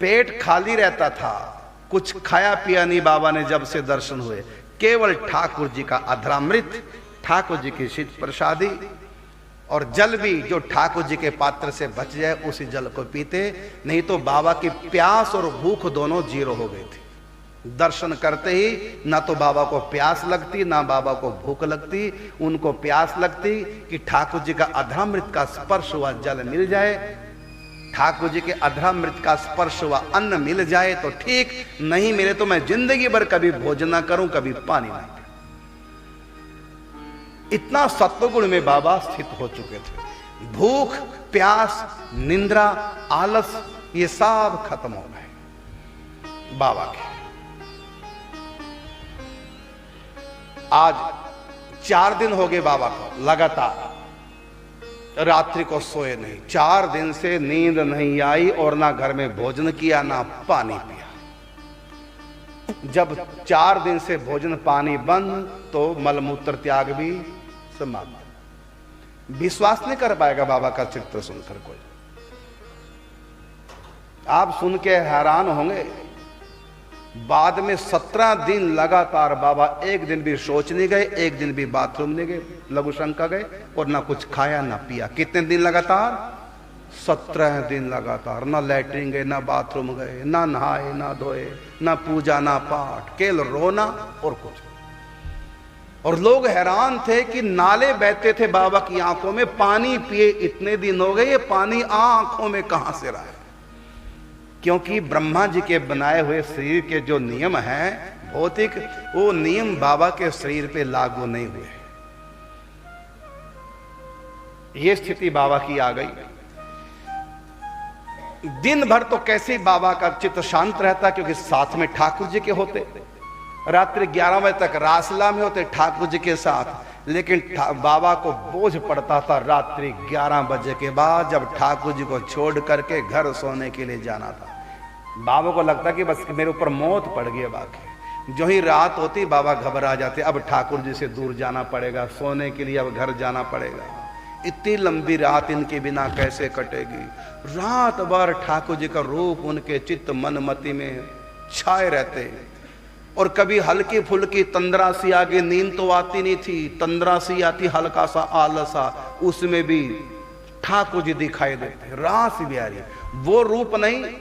पेट खाली रहता था, कुछ खाया पिया नहीं बाबा ने जब से दर्शन हुए। केवल ठाकुर जी का अधरामृत, ठाकुर जी की शीत प्रसादी और जल भी जो ठाकुर जी के पात्र से बच जाए उसी जल को पीते, नहीं तो बाबा की प्यास और भूख दोनों जीरो हो गई थी। दर्शन करते ही ना तो बाबा को प्यास लगती ना बाबा को भूख लगती। उनको प्यास लगती कि ठाकुर जी का अधरामृत का स्पर्श हुआ जल मिल जाए, ठाकुर जी के अधरामृत का स्पर्श हुआ अन्न मिल जाए तो ठीक, नहीं मिले तो मैं जिंदगी भर कभी भोजन ना करूं, कभी पानी ना पीऊं। इतना सत्वगुण में बाबा स्थित हो चुके थे। भूख, प्यास, निंद्रा, आलस ये सब खत्म हो गए बाबा के। आज 4 दिन हो गए बाबा को लगातार रात्रि को सोए नहीं, 4 दिन से नींद नहीं आई और ना घर में भोजन किया ना पानी पिया। जब 4 दिन से भोजन पानी बंद तो मलमूत्र त्याग भी समाप्त। विश्वास नहीं कर पाएगा बाबा का चित्र सुनकर कोई। आप सुन के हैरान होंगे, बाद में 17 दिन लगातार बाबा एक दिन भी शौच नहीं गए, एक दिन भी बाथरूम नहीं गए, लघु शंका गए और ना कुछ खाया ना पिया। कितने दिन लगातार? 17 दिन लगातार। ना लैट्रिन गए, ना बाथरूम गए, ना नहाए ना धोए, ना पूजा ना पाठ, केवल रोना और कुछ। और लोग हैरान थे कि नाले बहते थे बाबा की आंखों में, पानी पिए इतने दिन हो गए, ये पानी आंखों में कहां से रहा है? क्योंकि ब्रह्मा जी के बनाए हुए शरीर के जो नियम हैं भौतिक, वो नियम बाबा के शरीर पे लागू नहीं हुए। ये स्थिति बाबा की आ गई। दिन भर तो कैसे बाबा का चित्त शांत रहता, क्योंकि साथ में ठाकुर जी के होते। रात्रि 11 बजे तक रासला में होते ठाकुर जी के साथ, लेकिन बाबा को बोझ पड़ता था रात्रि 11 बजे के बाद, जब ठाकुर जी को छोड़ करके घर सोने के लिए जाना था। बाबा को लगता कि बस मेरे ऊपर मौत पड़ गई। बाकी जो ही रात होती बाबा घबरा जाते, अब ठाकुर जी से दूर जाना पड़ेगा, सोने के लिए अब घर जाना पड़ेगा। इतनी लंबी रात इनके बिना कैसे कटेगी? रात भर ठाकुर जी का रूप उनके चित्त मन मति में छाए रहते। और कभी हल्की फुल्की तंद्रा सी आगे, नींद तो आती नहीं थी, तंद्रा सी आती, हल्का सा आलसा, उसमें भी ठाकुर जी दिखाई देते। रास बिहारी वो रूप नहीं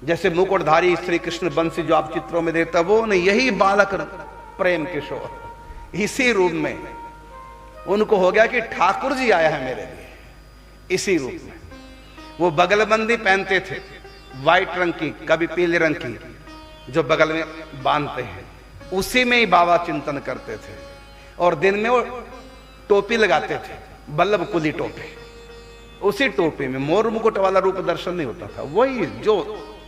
जैसे मुकुटधारी श्री कृष्ण बंसी जो आप चित्रों में देखते, वो नहीं, यही बालक प्रेम किशोर, इसी रूप में उनको हो गया कि ठाकुर जी आया है मेरे लिए, इसी रूप में। वो बगलबंदी पहनते थे व्हाइट रंग की, कभी पीले रंग की, जो बगल में बांधते हैं, उसी में ही बाबा चिंतन करते थे। और दिन में वो टोपी लगाते थे, बल्लभ कुली टोपी, उसी टोपी में मोर मुकुट वाला रूप दर्शन नहीं होता था, वही जो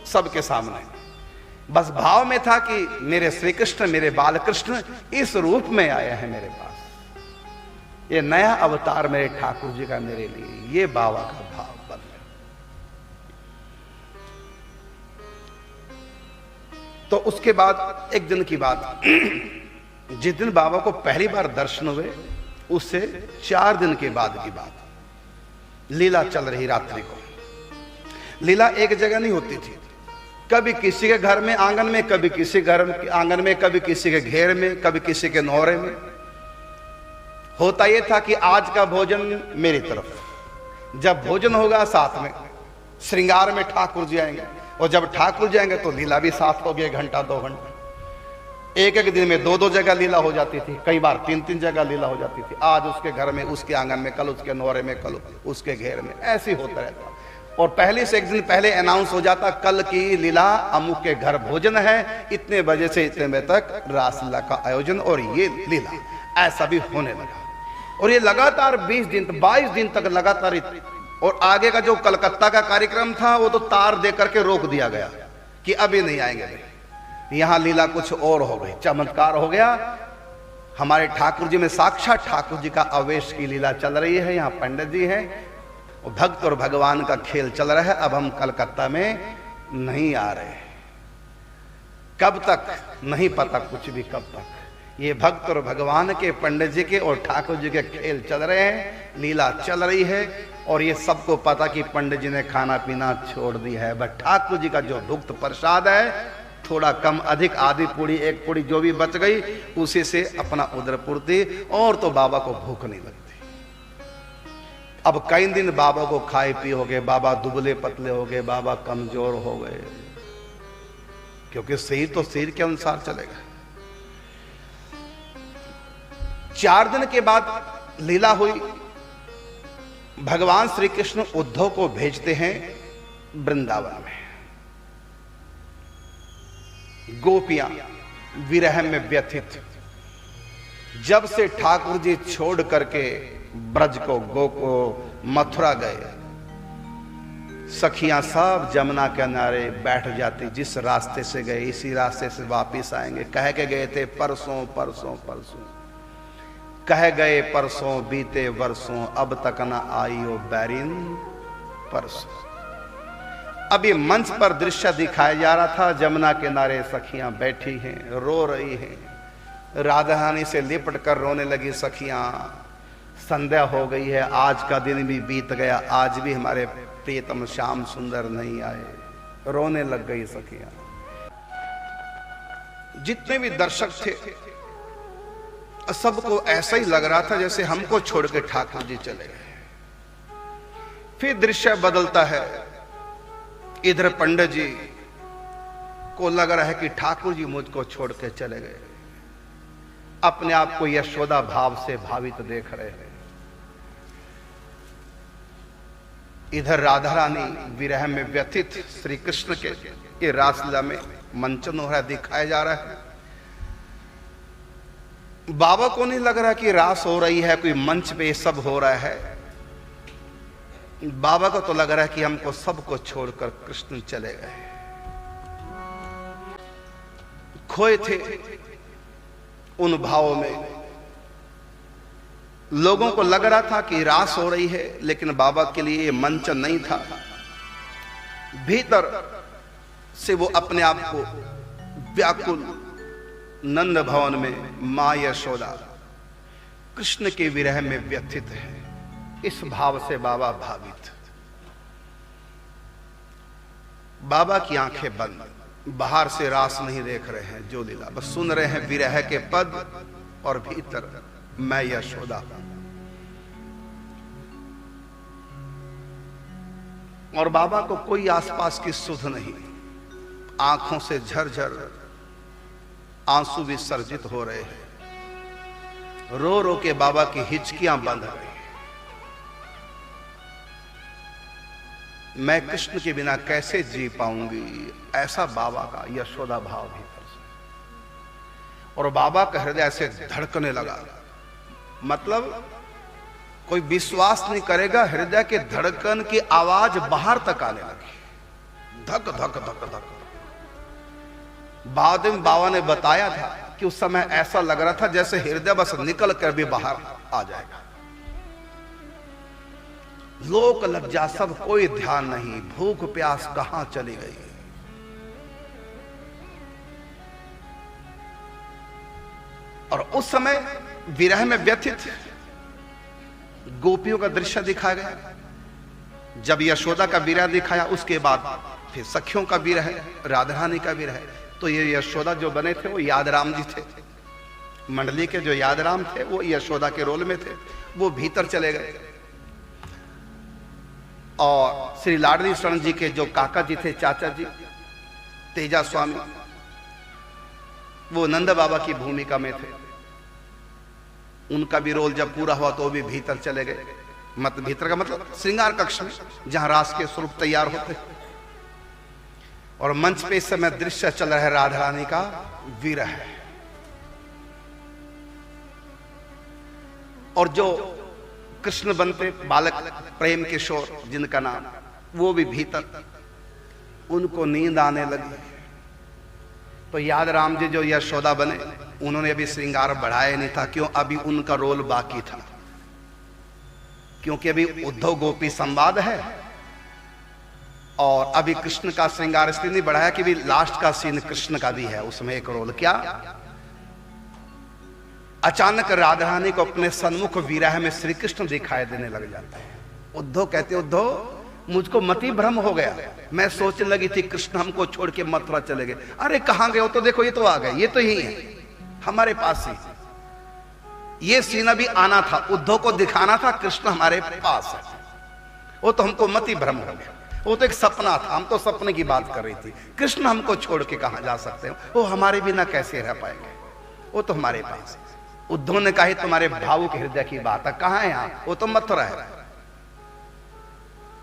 सबके सामने। बस भाव में था कि मेरे श्री कृष्ण, मेरे बाल कृष्ण इस रूप में आया है मेरे पास, ये नया अवतार मेरे ठाकुर जी का मेरे लिए, ये बाबा का भाव बन गया। तो उसके बाद एक दिन की बात, जिस दिन बाबा को पहली बार दर्शन हुए उससे 4 दिन के बाद की बात, लीला चल रही रात्रि को। लीला एक जगह नहीं होती थी, कभी किसी के घर में आंगन में, कभी किसी घर आंगन में, कभी किसी के घेर में, कभी किसी के नौरे में। होता यह था कि आज का भोजन मेरी तरफ, जब भोजन होगा साथ में श्रृंगार में ठाकुर जी आएंगे, और जब ठाकुर जी आएंगे तो लीला भी साथ होगी 1 घंटा 2 घंटा। एक एक दिन में 2-2 जगह लीला हो जाती थी, कई बार 3-3 जगह लीला हो जाती थी। आज उसके घर में, उसके आंगन में, कल उसके नौरे में, कल उसके घेर में, ऐसे ही होता रहता। और पहले से एक दिन पहले अनाउंस हो जाता, कल की लीला अमुक के घर भोजन है, इतने बजे से इतने बजे तक रासलीला का आयोजन और ये लीला, ऐसा भी होने लगा। और ये लगातार 20 दिन 22 दिन तक लगातार। और आगे का जो कलकत्ता का कार्यक्रम था वो तो तार दे करके रोक दिया गया कि अभी नहीं आएंगे भाई, यहां लीला कुछ और हो गई, चमत्कार हो गया। हमारे ठाकुर जी में साक्षात ठाकुर जी का आवेश की लीला चल रही है, यहाँ पंडित जी हैं, भक्त और भगवान का खेल चल रहा है। अब हम कलकत्ता में नहीं आ रहे, कब तक नहीं पता, कुछ भी कब तक। ये भक्त और भगवान के, पंडित जी के और ठाकुर जी के खेल चल रहे हैं, लीला चल रही है। और ये सबको पता कि पंडित जी ने खाना पीना छोड़ दी है, बस ठाकुर जी का जो भुक्त प्रसाद है, थोड़ा कम अधिक, आधी पूड़ी, एक पूड़ी जो भी बच गई, उसी से अपना उदर पूर्ति, और तो बाबा को भूख नहीं लगती। अब कई दिन बाबा को खाए पी हो गए, बाबा दुबले पतले हो गए, बाबा कमजोर हो गए, क्योंकि शरीर तो शरीर के अनुसार चलेगा। 4 दिन के बाद लीला हुई। भगवान श्री कृष्ण उद्धव को भेजते हैं वृंदावन में। गोपियां विरह में व्यथित, जब से ठाकुर जी छोड़ करके ब्रज को, गो को, मथुरा गए, सखियां सब जमुना के किनारे बैठ जाती, जिस रास्ते से गए इसी रास्ते से वापिस आएंगे। कह के गए थे परसों परसों परसों, कह गए परसों बीते वर्षों, अब तक न आई हो बैरिन परसों। अब ये मंच पर दृश्य दिखाया जा रहा था, जमुना के किनारे सखियां बैठी हैं, रो रही हैं। राधा रानी से लिपट कर रोने लगी सखियां। संध्या हो गई है, आज का दिन भी बीत गया, आज भी हमारे प्रियतम श्याम सुंदर नहीं आए। रोने लग गई सखियां। जितने भी दर्शक थे सबको ऐसा ही लग रहा था जैसे हमको छोड़ के ठाकुर जी चले गए। फिर दृश्य बदलता है। इधर पंडित जी को लग रहा है कि ठाकुर जी मुझको छोड़ के चले गए, अपने आप को यशोदा भाव से भावित देख रहे हैं। इधर राधा रानी विरह में व्यथित, श्री कृष्ण के ये रासलीला में मंचन हो रहा है, दिखाया जा रहा है। बाबा को नहीं लग रहा कि रास हो रही है, कोई मंच पे ये सब हो रहा है। बाबा को तो लग रहा है कि हमको सबको छोड़कर कृष्ण चले गए। खोए थे उन भावों में। लोगों को लग रहा था कि रास हो रही है, लेकिन बाबा के लिए ये मंचन नहीं था। भीतर से वो अपने आप को व्याकुल नंद भवन में मां यशोदा कृष्ण के विरह में व्यथित है, इस भाव से बाबा भावित। बाबा की आंखें बंद, बाहर से रास नहीं देख रहे हैं जो लीला, बस सुन रहे हैं विरह के पद, और भीतर मैं यशोदा। और बाबा को कोई आसपास की सुध नहीं, आंखों से झरझर आंसू विसर्जित हो रहे हैं। रो रो के बाबा की हिचकियां बंध रही। मैं कृष्ण के बिना कैसे जी पाऊंगी, ऐसा बाबा का यशोदा भाव भीतर से। और बाबा का हृदय ऐसे धड़कने लगा, मतलब कोई विश्वास नहीं करेगा, हृदय के धड़कन की आवाज बाहर तक आने लगी, धक धक धक धक। बाद में बाबा ने बताया था कि उस समय ऐसा लग रहा था जैसे हृदय बस निकल कर भी बाहर आ जाएगा। लोक लज्जा सब कोई ध्यान नहीं, भूख प्यास कहां चली गई। और उस समय विरह में व्यथित गोपियों का दृश्य दिखाया गया। जब यशोदा का विरह दिखाया, उसके बाद फिर सखियों का विरह, राधा रानी का विरह। तो ये यशोदा जो बने थे वो यादराम जी थे, मंडली के जो यादराम थे वो यशोदा के रोल में थे। वो भीतर चले गए। और श्री लाडली शरण जी के जो काका जी थे, चाचा जी तेजा स्वामी, वो नंद बाबा की भूमिका में थे। उनका भी रोल जब पूरा हुआ तो वो भी भीतर चले गए, मत भीतर का मतलब श्रृंगार कक्ष में, जहां रास के स्वरूप तैयार होते। और मंच पे इस समय दृश्य चल रहा है राधा रानी का विरह। और जो कृष्ण बनते बालक प्रेम किशोर जिनका नाम, वो भी भीतर, उनको नींद आने लगी। तो याद राम जी जो यशोदा बने, उन्होंने अभी श्रृंगार बढ़ाया नहीं था। क्यों? अभी उनका रोल बाकी था, क्योंकि अभी उद्धव गोपी संवाद है और अभी कृष्ण का श्रृंगार इसलिए नहीं बढ़ाया कि भी लास्ट का सीन कृष्ण का भी है, उसमें एक रोल। क्या? अचानक राधा रानी को अपने सन्मुख विरह में श्री कृष्ण दिखाई देने लग जाते हैं। उद्धव कहते, उद्धव मुझको मति भ्रम हो गया, मैं सोचने लगी थी कृष्ण हमको छोड़ के मथुरा चले गए। अरे कहां गए हो? तो देखो ये तो आ गए, ये तो यही है हमारे पास ही। ये सीन अभी आना था, उद्धव को दिखाना था कृष्ण हमारे पास है। वो तो हमको मति भ्रम हो गया, वो तो एक सपना था, हम तो सपने की बात कर रही थी। कृष्ण हमको छोड़ के कहां जा सकते हो? वो हमारे बिना कैसे रह पाएंगे? वो तो हमारे पास। उद्धव ने कहा तुम्हारे भावुक हृदय की बात है, कहां है यहाँ? वो तो मथुरा है।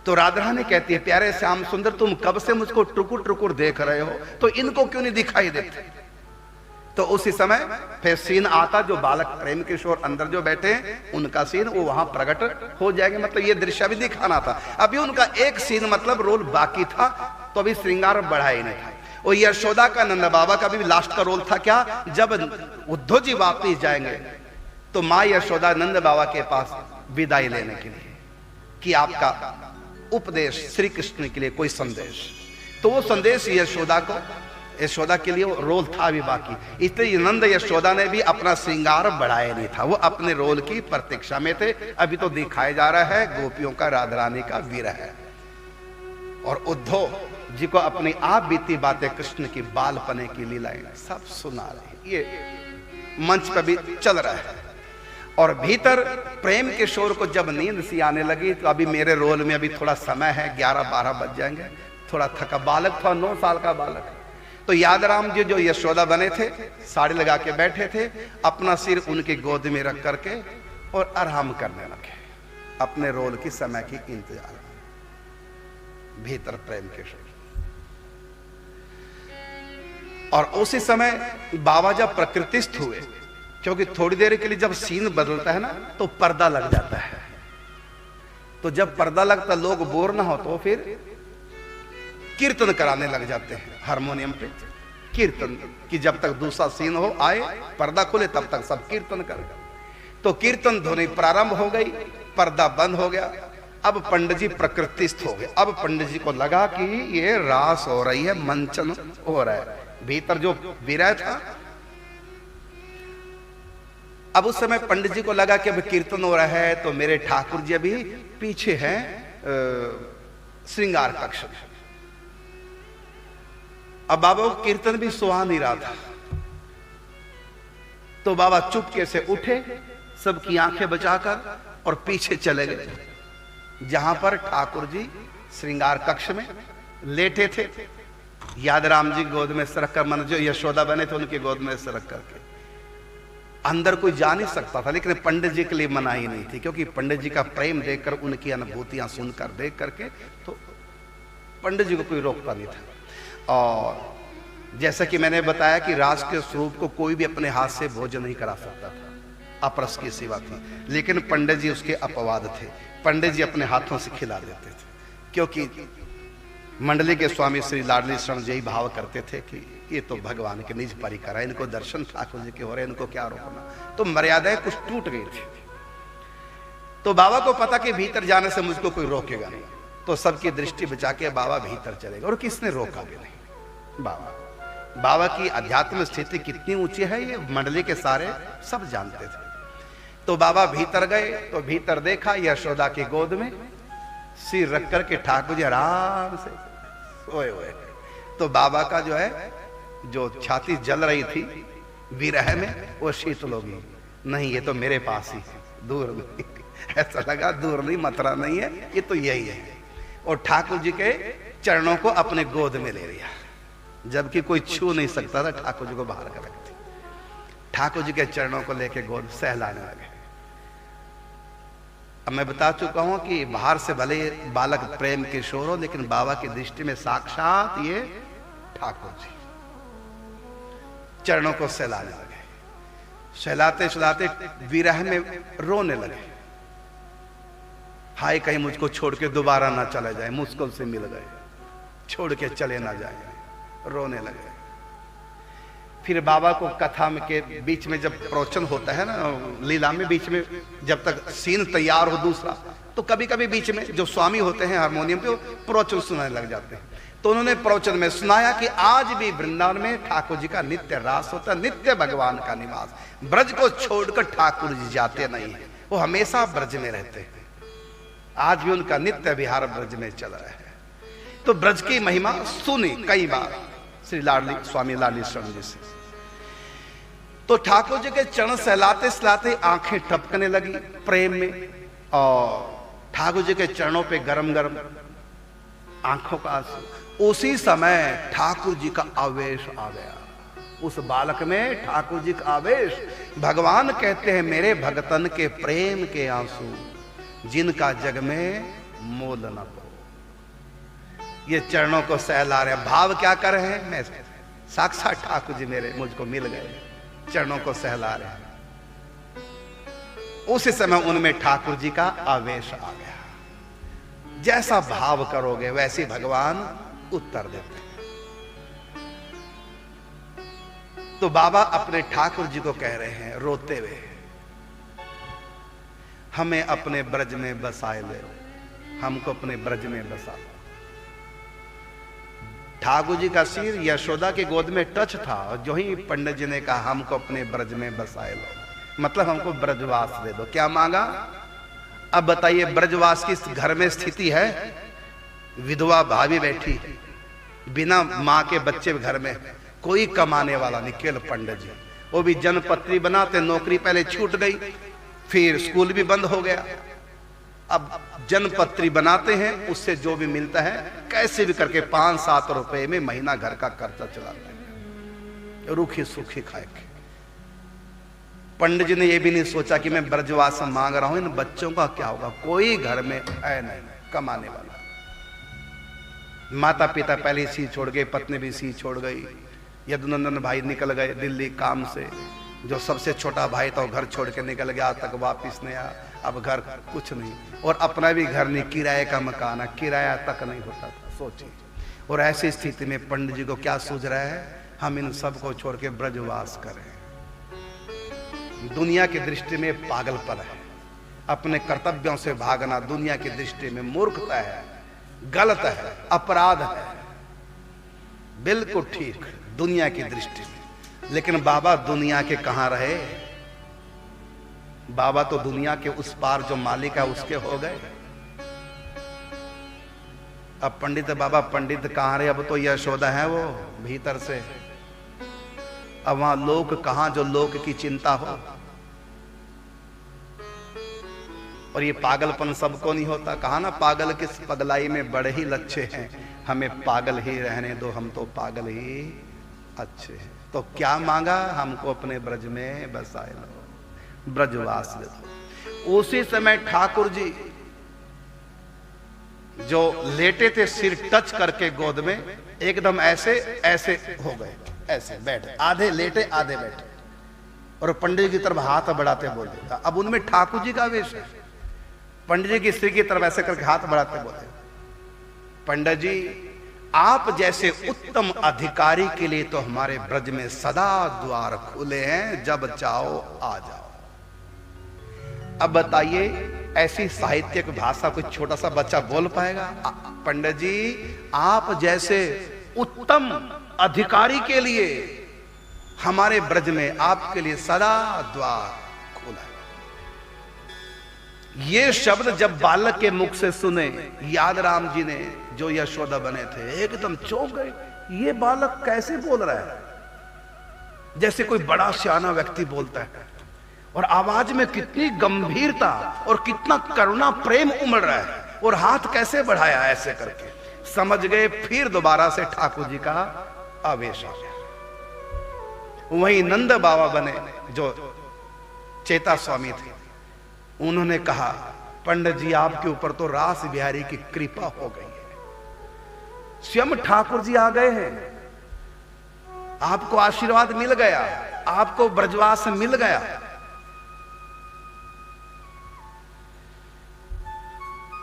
तो राधा रानी कहती है, प्यारे श्याम सुंदर तुम कब से मुझको टुकुर टुकुर देख रहे हो, तो इनको क्यों नहीं दिखाई देते? तो उसी समय फिर सीन आता, जो बालक प्रेम किशोर अंदर जो बैठे हैं उनका सीन वो वहां प्रकट हो जाएगा। मतलब ये दृश्य भी दिखाना था। अभी उनका एक सीन मतलब रोल बाकी था, तो अभी श्रृंगार बढ़ा ही नहीं था। और यशोदा का नंद बाबा का भी लास्ट का रोल था। क्या? जब उद्धव जी वापिस जाएंगे तो माँ यशोदा नंद बाबा के पास विदाई लेने के लिए कि आपका उपदेश श्री कृष्ण के लिए कोई संदेश। तो वो संदेश यशोदा के लिए रोल था अभी बाकी। इसलिए नंद यशोदा ने भी अपना श्रृंगार बढ़ाया नहीं था, वो अपने रोल की प्रतीक्षा में थे। अभी तो दिखाया जा रहा है गोपियों का राधा रानी का विरह है। और उद्धव जी को अपनी आप बीती बातें कृष्ण की बालपने की लीलाएं सब सुना रहे, ये मंच पर भी चल रहा है। और भीतर प्रेम किशोर को जब नींद सी आने लगी, तो अभी मेरे रोल में अभी थोड़ा समय है, 11-12 बज जाएंगे, थोड़ा थका बालक था, 9 साल का बालक। तो यादराम जी जो यशोदा बने थे, साड़ी लगा के बैठे थे, अपना सिर उनकी गोद में रख करके और आराम करने लगे, अपने रोल की समय की इंतजार। भीतर प्रेम किशोर। और उसी समय बाबा जब प्रकृतिस्थ हुए, क्योंकि थोड़ी देर के लिए जब सीन बदलता है ना तो पर्दा लग जाता है। तो जब पर्दा लगता लोग बोर ना हो तो फिर कीर्तन कराने लग जाते हैं हारमोनियम पे कीर्तन, कि जब तक दूसरा सीन हो आए पर्दा खुले तब तक सब कीर्तन कर। तो कीर्तन ध्वनि प्रारंभ हो गई, पर्दा बंद हो गया। अब पंडित जी प्रकृतिस्थ हो गए। अब पंडित जी को लगा कि ये रास हो रही है, मंचन हो रहा है। भीतर जो विरह था, अब उस समय पंडित जी को लगा कि अब कीर्तन हो रहा है तो मेरे ठाकुर जी अभी पीछे हैं श्रृंगार कक्ष में। अब बाबा को कीर्तन भी सुहा नहीं रहा था, तो बाबा चुपके से उठे, सबकी आंखें बचाकर और पीछे चले गए, जहां पर ठाकुर जी श्रृंगार कक्ष में लेटे थे। यादराम जी गोद में सरक कर, मन जो यशोदा बने थे उनके गोद में सरक करके। अंदर कोई जा नहीं सकता था, लेकिन पंडित जी के लिए मनाही नहीं थी, क्योंकि पंडित जी का प्रेम देखकर, उनकी अनुभूतियां सुनकर देख करके तो पंडित जी को कोई रोकता नहीं था। और जैसा कि मैंने बताया कि राज के स्वरूप को कोई भी अपने हाथ से भोजन नहीं करा सकता था, अपरस की सेवा थी। लेकिन पंडित जी उसके अपवाद थे, पंडित जी अपने हाथों से खिला देते थे, क्योंकि मंडली के स्वामी श्री लाडली शरण जी भाव करते थे कि ये तो भगवान के निज परिकर है, इनको दर्शन ठाकुर जी के हो रहे, इनको क्या रोकना। तो मर्यादाएं कुछ टूट गई थी। तो बाबा को पता कि भीतर जाने से मुझको कोई रोकेगा नहीं, तो सबकी दृष्टि बचा के बाबा भीतर चले गए, और किसने रोका भी नहीं। बाबा की आध्यात्मिक स्थिति कितनी ऊंची है ये मंडली के सारे सब जानते थे। तो बाबा भीतर गए, तो भीतर देखा यशोदा की गोद में सिर रख करके ठाकुर जी आराम से सोए हुए। तो बाबा का जो है, जो छाती जल रही थी विरह में, वो शीतल होगी। नहीं, ये तो मेरे पास ही, दूर नहीं। ऐसा लगा दूर नहीं, मथुरा नहीं है, ये तो यही है। और ठाकुर जी के चरणों को अपने गोद में ले लिया, जबकि कोई छू नहीं सकता था, ठाकुर जी को बाहर कर रखते। ठाकुर जी के चरणों को लेके गोद सहलाने लगे। अब मैं बता चुका हूं कि बाहर से भले बालक प्रेम किशोर हो, लेकिन बाबा की दृष्टि में साक्षात ये ठाकुर जी चरणों को सहलाने लगे। सहलाते सहलाते विरह में रोने लगे। हाय कहीं मुझको छोड़ के दोबारा ना चला जाए, मुश्किल से मिल गए, छोड़ के चले ना जाए, रोने लगे। फिर बाबा को कथा में के बीच में जब प्रवचन होता है ना, लीला में बीच में जब तक सीन तैयार हो दूसरा, तो कभी कभी बीच में जो स्वामी होते हैं हारमोनियम पे प्रवचन सुनाने लग जाते हैं। तो उन्होंने प्रवचन में सुनाया कि आज भी वृंदावन में ठाकुर जी का नित्य रास होता है, नित्य भगवान का निवास। ब्रज को छोड़कर ठाकुर जी जाते नहीं है, वो हमेशा ब्रज में रहते हैं। आज भी उनका नित्य विहार ब्रज में चल रहा है। तो ब्रज की महिमा सुनी कई बार श्री लाडली स्वामी लाडली शरण जी से। तो ठाकुर जी के चरण सहलाते सहलाते आंखें टपकने लगी प्रेम में, और ठाकुर जी के चरणों पे गरम गरम आंखों का आंसू। उसी समय ठाकुर जी का आवेश आ गया उस बालक में, ठाकुर जी का आवेश। भगवान कहते हैं मेरे भगतन के प्रेम के आंसू जिनका जग में मोल न हो। ये चरणों को सहला रहे। भाव क्या कर रहे हैं? मैं साक्षात ठाकुर जी मेरे मुझको मिल गए, चरणों को सहला रहे हैं। उसी समय उनमें ठाकुर जी का आवेश आ गया। जैसा भाव करोगे वैसे भगवान उत्तर देते हैं। तो बाबा अपने ठाकुर जी को कह रहे हैं रोते हुए, हमें अपने ब्रज में बसाए ले, हमको अपने ब्रज में बसा। ठाकुर जी का सिर यशोदा की गोद में टच था, और जो ही पंडित जी ने कहा हमको अपने ब्रज में बसाए लो, मतलब हमको ब्रजवास दे दो। क्या मांगा? अब बताइए, ब्रजवास की घर में स्थिति है, विधवा भाभी बैठी है, बिना मां के बच्चे घर में, कोई कमाने वाला नहीं, केवल पंडित जी। वो भी जनपत्री बनाते, नौकरी पहले छूट गई, फिर स्कूल भी बंद हो गया। अब जनपत्री बनाते हैं, उससे जो भी मिलता है कैसे भी करके 5-7 रुपए में महीना घर का खर्चा चलाते हैं, रूखी सूखी खाए के। पंडित जी ने यह भी नहीं सोचा कि मैं ब्रजवास मांग रहा हूं, इन बच्चों का क्या होगा। कोई घर में है नहीं कमाने वाला। माता पिता पहले सी छोड़ गए, पत्नी भी सी छोड़ गई, यदुनंदन भाई निकल गए दिल्ली काम से, जो सबसे छोटा भाई था वो घर छोड़ के निकल गया, आज तक वापिस नहीं आया। अब घर कुछ नहीं, और अपना भी घर नहीं, किराए का मकान है, किराया तक नहीं होता था, सोचिए। और ऐसी स्थिति में पंडित जी को क्या सूझ रहा है, हम इन सबको छोड़ के ब्रजवास करें। दुनिया की दृष्टि में पागलपन है, अपने कर्तव्यों से भागना दुनिया की दृष्टि में मूर्खता है, गलत है, अपराध है, बिल्कुल ठीक दुनिया की दृष्टि में। लेकिन बाबा दुनिया के कहां रहे? बाबा तो दुनिया के उस पार जो मालिक है उसके हो गए। अब पंडित बाबा पंडित कहां रहे? अब तो यशोदा है वो भीतर से। अब वहां लोक कहां जो लोक की चिंता हो। और ये पागलपन सबको नहीं होता। कहा ना, पागल किस पगलाई में बड़े ही लच्छे हैं, हमें पागल ही रहने दो, हम तो पागल ही अच्छे हैं। तो क्या मांगा? हमको अपने ब्रज में बसाए लो, ब्रजवास दे दो। उसी समय ठाकुर जी जो लेटे थे, सिर टच करके गोद में, एकदम ऐसे ऐसे हो गए, ऐसे बैठे, आधे लेटे आधे बैठे, और पंडित की तरफ हाथ बढ़ाते बोले। अब उनमें ठाकुर जी का आवेश है। पंडित जी की स्त्री की तरफ ऐसे करके हाथ बढ़ाते बोले, पंडित जी आप जैसे उत्तम अधिकारी के लिए तो हमारे ब्रज में सदा द्वार खुले हैं, जब चाहो आ जाओ। अब बताइए, ऐसी साहित्यिक भाषा कोई छोटा सा बच्चा बोल पाएगा? पंडित जी आप जैसे उत्तम अधिकारी के लिए हमारे ब्रज में आपके लिए सदा द्वार खुला है। ये शब्द जब बालक के मुख से सुने, याद राम जी ने जो यशोदा बने थे, एकदम चौंक गए। ये बालक कैसे बोल रहा है? जैसे कोई बड़ा सियाना व्यक्ति बोलता है, और आवाज में कितनी गंभीरता और कितना करुणा प्रेम उमड़ रहा है, और हाथ कैसे बढ़ाया ऐसे करके। समझ गए। फिर दोबारा से ठाकुर जी का आवेश आ गया। वहीं नंद बाबा बने जो चेता स्वामी थे। उन्होंने कहा, पंडित जी आपके ऊपर तो रास बिहारी की कृपा हो गई है, स्वयं ठाकुर जी आ गए हैं, आपको आशीर्वाद मिल गया, आपको ब्रजवास मिल गया।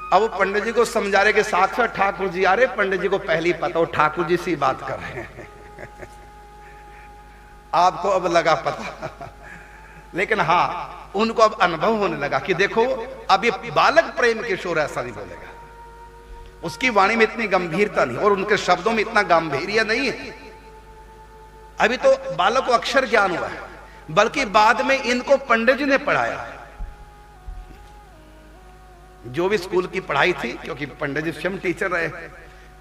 अब वो पंडित जी को समझा रहे कि साक्षात ठाकुर जी आ रहे। पंडित जी को पहले ही पता, वो ठाकुर जी से ही बात कर रहे हैं। आपको अब लगा पता, लेकिन हाँ उनको अब अनुभव होने लगा कि देखो अब ये बालक प्रेम किशोर ऐसा नहीं बोलेगा, उसकी वाणी में इतनी गंभीरता नहीं और उनके शब्दों में इतना गांभीर्य नहीं है। अभी तो बालक को अक्षर ज्ञान हुआ है, बल्कि बाद में इनको पंडित जी ने पढ़ाया। जो भी स्कूल की पढ़ाई थी, क्योंकि पंडित जी स्वयं टीचर रहे,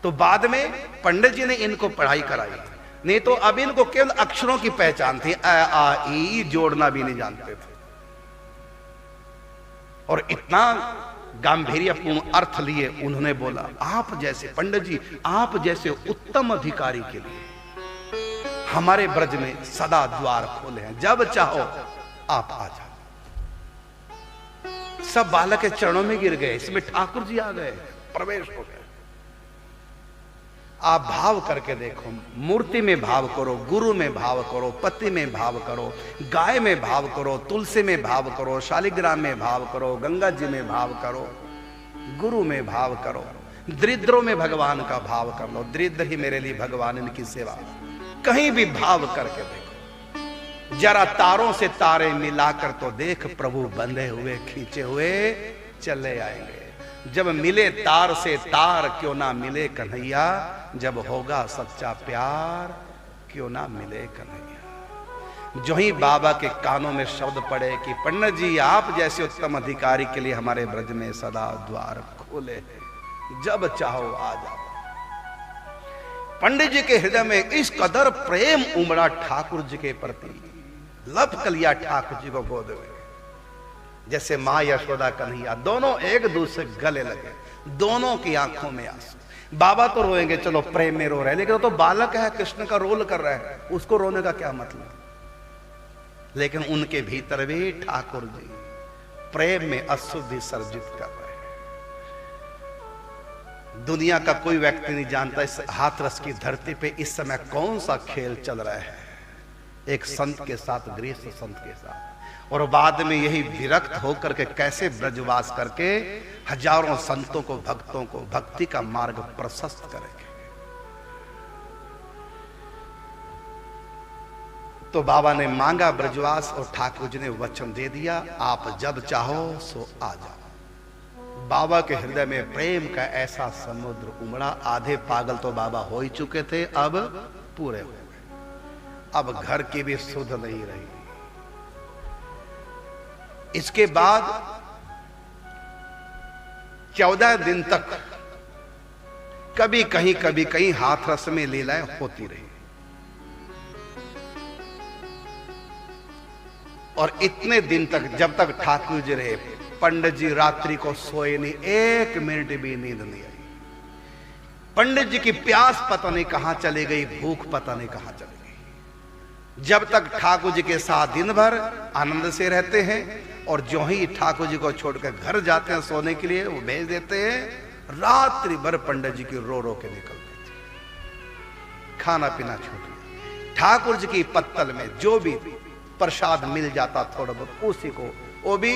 तो बाद में पंडित जी ने इनको पढ़ाई कराई। नहीं तो अब इनको केवल अक्षरों की पहचान थी, अ आ ई जोड़ना भी नहीं जानते थे। और इतना गांभीर्यपूर्ण अर्थ लिए उन्होंने बोला, आप जैसे पंडित जी, आप जैसे उत्तम अधिकारी के लिए हमारे ब्रज में सदा द्वार खोले हैं, जब चाहो आप आ जाओ। सब बालक के चरणों में गिर गए, इसमें ठाकुर जी आ गए, प्रवेश हो गए। आप भाव करके देखो, मूर्ति में भाव करो, गुरु में भाव करो, पति में भाव करो, गाय में भाव करो, तुलसी में भाव करो, शालिग्राम में भाव करो, गंगा जी में भाव करो, गुरु में भाव करो, दरिद्रों में भगवान का भाव कर लो, दरिद्र ही मेरे लिए भगवान, इनकी सेवा। कहीं भी भाव करके देखो, जरा तारों से तारे मिलाकर तो देख, प्रभु बंधे हुए खींचे हुए चले आएंगे। जब मिले तार से तार, क्यों ना मिले कन्हैया, जब होगा सच्चा प्यार, क्यों ना मिले कन्हैया। जो ही बाबा के कानों में शब्द पड़े कि पंडित जी आप जैसे उत्तम अधिकारी के लिए हमारे ब्रज में सदा द्वार खोले, जब चाहो आ जाओ। पंडित जी के हृदय में इस कदर प्रेम उमड़ा ठाकुर जी के प्रति, लपक लिया ठाकुर जी को गोद में, जैसे मां यशोदा कन्हैया दोनों एक दूसरे गले लगे, दोनों की आंखों में आंसू। बाबा तो रोएंगे, चलो प्रेम में रो रहे हैं, लेकिन तो बालक है, कृष्ण का रोल कर रहा है, उसको रोने का क्या मतलब। लेकिन उनके भीतर भी ठाकुर जी प्रेम में अशुद्धि सर्जित कर रहे हैं। दुनिया का कोई व्यक्ति नहीं जानता इस हाथरस की धरती पे इस समय कौन सा खेल चल रहा है, एक संत के साथ, गृहस्थ संत के साथ, और बाद में यही विरक्त होकर के कैसे ब्रजवास करके हजारों संतों को, भक्तों को भक्ति का मार्ग प्रशस्त करेंगे। तो बाबा ने मांगा ब्रजवास और ठाकुर जी ने वचन दे दिया, आप जब चाहो सो आ जाओ। बाबा के हृदय में प्रेम का ऐसा समुद्र उमड़ा। आधे पागल तो बाबा हो ही चुके थे, अब पूरे हो गए। अब घर की भी सुध नहीं रही। इसके बाद 14 दिन तक कभी कहीं हाथरस में लीलाएं होती रही। और इतने दिन तक, जब तक ठाकुर जी रहे, पंडित जी रात्रि को सोए नहीं, 1 मिनट भी नींद नहीं आई। पंडित जी की प्यास पता नहीं कहां चली गई, भूख पता नहीं कहां चली गई। जब तक ठाकुर जी के साथ दिन भर आनंद से रहते हैं, और जो ही ठाकुर जी को छोड़कर घर जाते हैं सोने के लिए, वो भेज देते हैं, रात्रि भर पंडित जी की रो रो के निकलते थे। खाना पीना छूट गया। ठाकुर जी की पत्तल में जो भी प्रसाद मिल जाता थोड़ा बहुत, उसी को, वो भी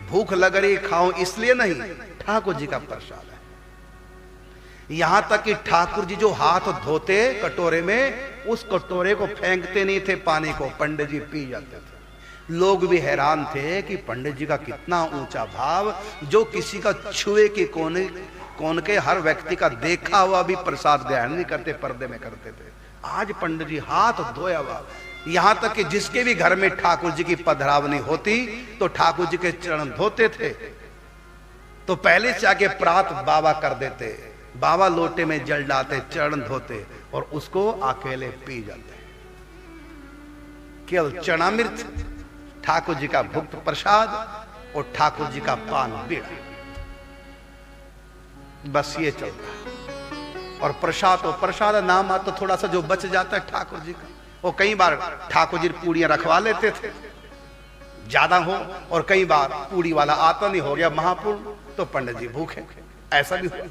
भूख लग रही खाओ इसलिए नहीं, ठाकुर जी का प्रसाद है। यहां तक कि ठाकुर जी जो हाथ धोते कटोरे में, उस कटोरे को फेंकते नहीं थे पानी को, पंडित जी पी जाते थे। लोग भी हैरान थे कि पंडित जी का कितना ऊंचा भाव, जो किसी का छुए के कौन के हर व्यक्ति का देखा हुआ भी प्रसाद ग्रहण नहीं करते, पर्दे में करते थे। आज पंडित जी हाथ धोया हुआ, यहां तक कि जिसके भी घर में ठाकुर जी की पधरावनी होती तो ठाकुर जी के चरण धोते थे, तो पहले से आके प्रात बाबा कर देते, बाबा लोटे में जल डालते, चरण धोते और उसको अकेले पी जाते। केवल चरणामृत, ठाकुर जी का भुक्त प्रसाद और ठाकुर जी का पान बीड़ा, बस ये चलता है। और प्रसाद, तो प्रसाद नाम आता, तो थोड़ा सा जो बच जाता है ठाकुर जी का, और कई बार ठाकुर जी पूड़ियां रखवा लेते थे ज्यादा हो, और कई बार पूड़ी वाला आता नहीं, हो गया महापूर्ण, तो पंडित जी भूखे, ऐसा भी हुआ।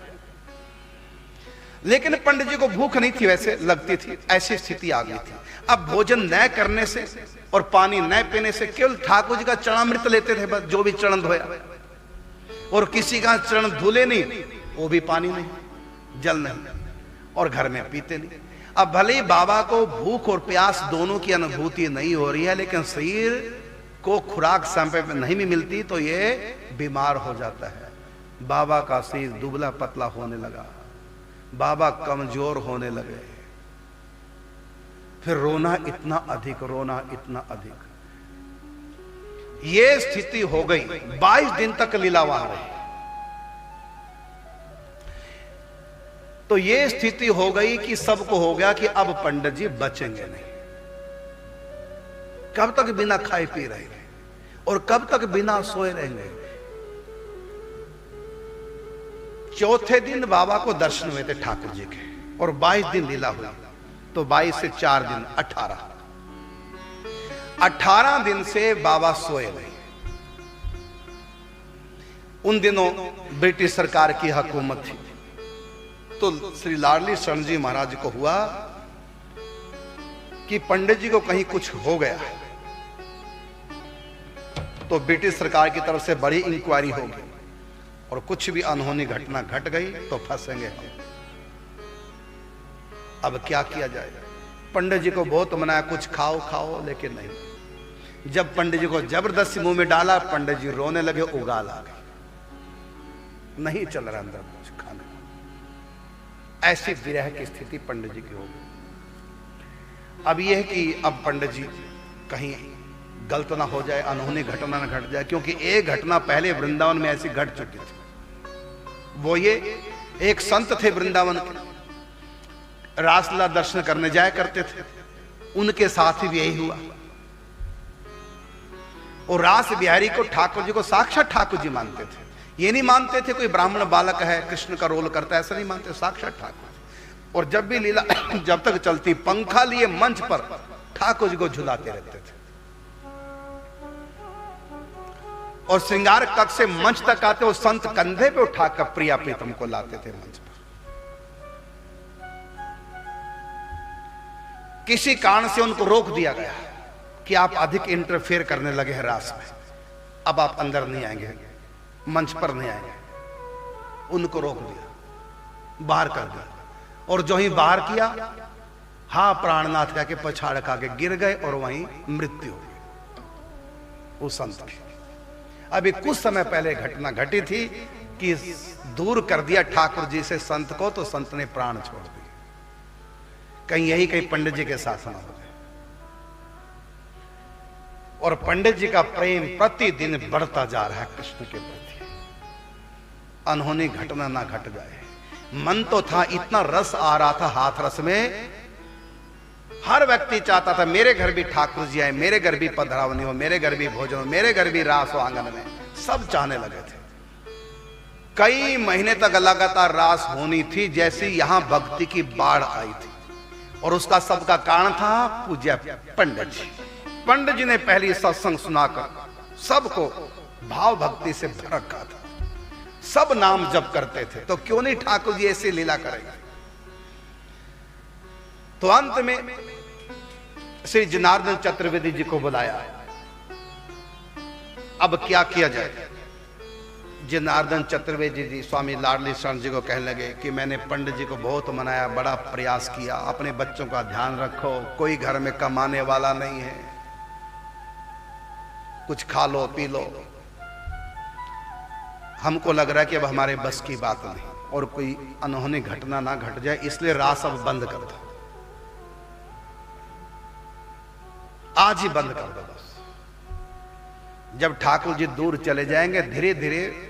लेकिन पंडित जी को भूख नहीं थी, वैसे लगती थी, ऐसी स्थिति आ गई थी। अब भोजन न करने से और पानी न पीने से केवल ठाकुर जी का चरणामृत लेते थे, बस जो भी चरण धोया, और किसी का चरण धुले नहीं, वो भी पानी नहीं, जल नहीं, और घर में पीते नहीं। अब भले ही बाबा को भूख और प्यास दोनों की अनुभूति नहीं हो रही है, लेकिन शरीर को खुराक समय पर नहीं भी मिलती तो ये बीमार हो जाता है। बाबा का शरीर दुबला पतला होने लगा, बाबा कमजोर होने लगे, फिर रोना इतना अधिक, रोना इतना अधिक, ये स्थिति हो गई। 22 दिन तक लीला वहां रही। तो ये स्थिति हो गई कि सबको हो गया कि अब पंडित जी बचेंगे नहीं। कब तक बिना खाए पी रहेंगे और कब तक बिना सोए रहेंगे। चौथे दिन बाबा को दर्शन हुए थे ठाकुर जी के, और 22 दिन लीला हुई, तो 22 से 4 दिन 18 दिन से बाबा सोए नहीं। उन दिनों ब्रिटिश सरकार की हुकूमत थी, तो श्री लाडली शरण जी महाराज को हुआ कि पंडित जी को कहीं कुछ हो गया, तो ब्रिटिश सरकार की तरफ से बड़ी इंक्वायरी होगी, और कुछ भी अनहोनी घटना घट गई तो फंसेंगे हम। अब क्या किया जाए। पंडित जी को बहुत मनाया, कुछ खाओ खाओ, लेकिन नहीं। जब पंडित जी को जबरदस्ती मुंह में डाला, पंडित जी रोने लगे, उगाल आ गई, नहीं चल रहा अंदर कुछ खाने। ऐसी विरह की स्थिति पंडित जी की हो गई। अब यह है कि अब पंडित जी कहीं गलत ना हो जाए, अनहोनी घटना ना घट जाए, क्योंकि एक घटना पहले वृंदावन में ऐसी घट चुकी थी। वो ये, एक संत थे वृंदावन के, रासलीला दर्शन करने जाया करते थे, उनके साथ भी यही हुआ। और रास बिहारी को ठाकुर जी को साक्षात ठाकुर जी मानते थे, ये नहीं मानते थे कोई ब्राह्मण बालक है कृष्ण का रोल करता है, ऐसा नहीं मानते, साक्षात ठाकुर। और जब भी लीला जब तक चलती, पंखा लिए मंच पर ठाकुर जी को झुलाते रहते थे, और श्रृंगार कक्ष से मंच तक आते, वो संत कंधे पे उठाकर प्रिया प्रीतम को लाते थे मंच पर। किसी कारण से उनको रोक दिया गया कि आप अधिक इंटरफेयर करने लगे हैं रास में, अब आप अंदर नहीं आएंगे, मंच पर नहीं आएंगे। उनको रोक दिया, बाहर कर दिया, और जो ही बाहर किया, हा प्राणनाथ कह के पछाड़ खा के गिर गए, और वहीं मृत्यु हो गई उस संत की। अभी कुछ समय पहले घटना घटी थी कि दूर कर दिया ठाकुर जी से संत को, तो संत ने प्राण छोड़ दिए। कहीं यही कहीं पंडित जी के साथ ना हो जाए। और पंडित जी का प्रेम प्रतिदिन बढ़ता जा रहा है कृष्ण के प्रति, अनहोनी घटना ना घट जाए। मन तो था, इतना रस आ रहा था हाथ रस में, हर व्यक्ति चाहता था मेरे घर भी ठाकुर जी आए, मेरे घर भी पधरावनी हो, मेरे घर भी भोजन हो, मेरे घर भी रास हो आंगन में, सब चाहने लगे थे। कई महीने तक लगातार रास होनी थी, जैसी यहां भक्ति की बाढ़ आई थी। और उसका सबका कारण था पूज्य पंडित जी। पंडित जी ने पहली सत्संग सुनाकर सबको भाव भक्ति से भर रखा था, सब नाम जप करते थे, तो क्यों नहीं ठाकुर जी ऐसी लीला करेंगे। तो अंत में श्री जनार्दन चतुर्वेदी जी को बुलाया। अब क्या किया जाए। जनार्दन चतुर्वेदी जी स्वामी लाडली शरण जी को कहने लगे कि मैंने पंडित जी को बहुत मनाया, बड़ा प्रयास किया, अपने बच्चों का ध्यान रखो, कोई घर में कमाने वाला नहीं है, कुछ खा लो पी लो। हमको लग रहा है कि अब हमारे बस की बात नहीं, और कोई अनहोनी घटना ना घट जाए, इसलिए रास अब बंद कर दो, आज ही बंद कर दो बस। जब ठाकुर जी दूर चले जाएंगे, धीरे धीरे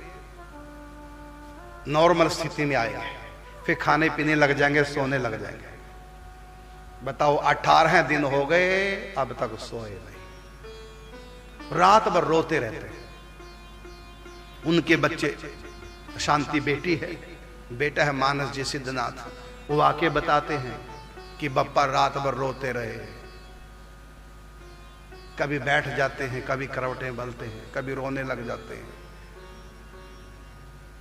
नॉर्मल स्थिति में आएंगे, फिर खाने पीने लग जाएंगे, सोने लग जाएंगे। बताओ 18 दिन हो गए, अब तक सोए नहीं, रात भर रोते रहते हैं। उनके बच्चे, शांति बेटी है, बेटा है मानस जी सिद्धनाथ, वो आके बताते हैं कि बप्पा रात भर रोते रहे, कभी बैठ जाते हैं, कभी करवटें बलते हैं, कभी रोने लग जाते हैं।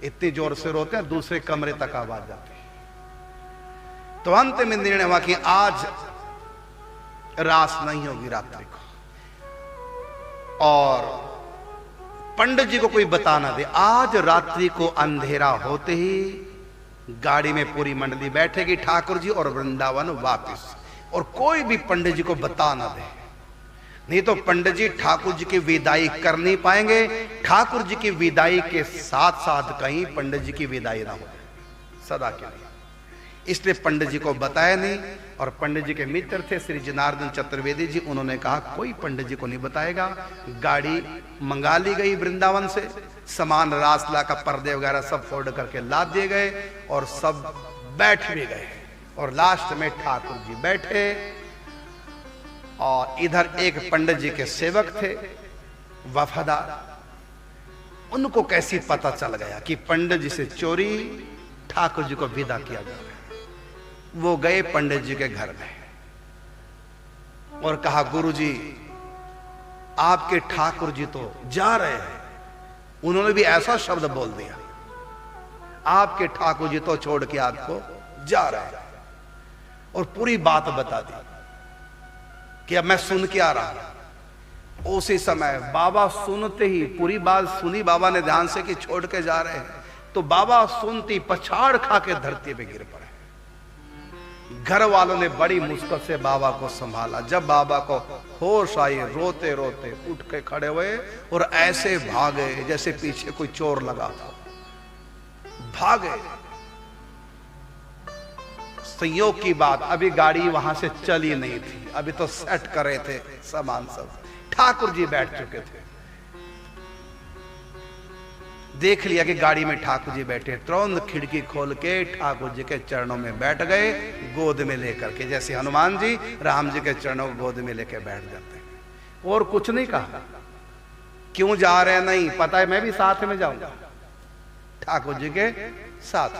इतनी जोर से रोते हैं दूसरे कमरे तक आवाज जाती है। तो अंत में निर्णय हुआ कि आज रास नहीं होगी रात्रि को, और पंडित जी को कोई बता ना दे। आज रात्रि को अंधेरा होते ही गाड़ी में पूरी मंडली बैठेगी, ठाकुर जी और वृंदावन वापस, और कोई भी पंडित जी को बता ना दे, नहीं तो पंडित जी ठाकुर जी की विदाई कर नहीं पाएंगे। ठाकुर जी की विदाई के साथ साथ कहीं पंडित जी की विदाई ना हो सदा के लिए, इसलिए पंडित जी को बताया नहीं। और पंडित जी के मित्र थे श्री जनार्दन चतुर्वेदी जी, उन्होंने कहा कोई पंडित जी को नहीं बताएगा। गाड़ी मंगा ली गई वृंदावन से, सामान रासला का पर्दे वगैरह सब फोल्ड करके ला दिए गए, और सब बैठ भी गए। और लास्ट में ठाकुर जी बैठे, और इधर एक पंडित जी के सेवक थे वफादार, उनको कैसी पता चल गया कि पंडित जी से चोरी ठाकुर जी को विदा किया जा रहा है। वो गए पंडित जी के घर में और कहा, गुरुजी आपके ठाकुर जी तो जा रहे हैं। उन्होंने भी ऐसा शब्द बोल दिया, आपके ठाकुर जी तो छोड़ के आपको जा रहे हैं, और पूरी बात बता दी कि अब मैं सुन के आ रहा हूं। उसी समय बाबा सुनते ही पूरी बात सुनी बाबा ने ध्यान से कि छोड़ के जा रहे हैं, तो बाबा सुनती पछाड़ खा के धरती पे गिर पड़े। घर वालों ने बड़ी मुश्किल से बाबा को संभाला। जब बाबा को होश आई, रोते रोते उठ के खड़े हुए और ऐसे भागे जैसे पीछे कोई चोर लगा था, भागे। संयोग की बात, अभी गाड़ी वहां से चली नहीं थी, अभी तो सेट कर रहे थे सामान सब। ठाकुर जी बैठ चुके थे, देख लिया कि गाड़ी में ठाकुर जी बैठे, तुरंत खिड़की खोल के ठाकुर जी के चरणों में बैठ गए, गोद में लेकर के, जैसे हनुमान जी राम जी के चरणों को गोद में लेकर बैठ जाते हैं। और कुछ नहीं कहा, क्यों जा रहे हैं नहीं पता है, मैं भी साथ में जाऊंगा। ठाकुर जी के साथ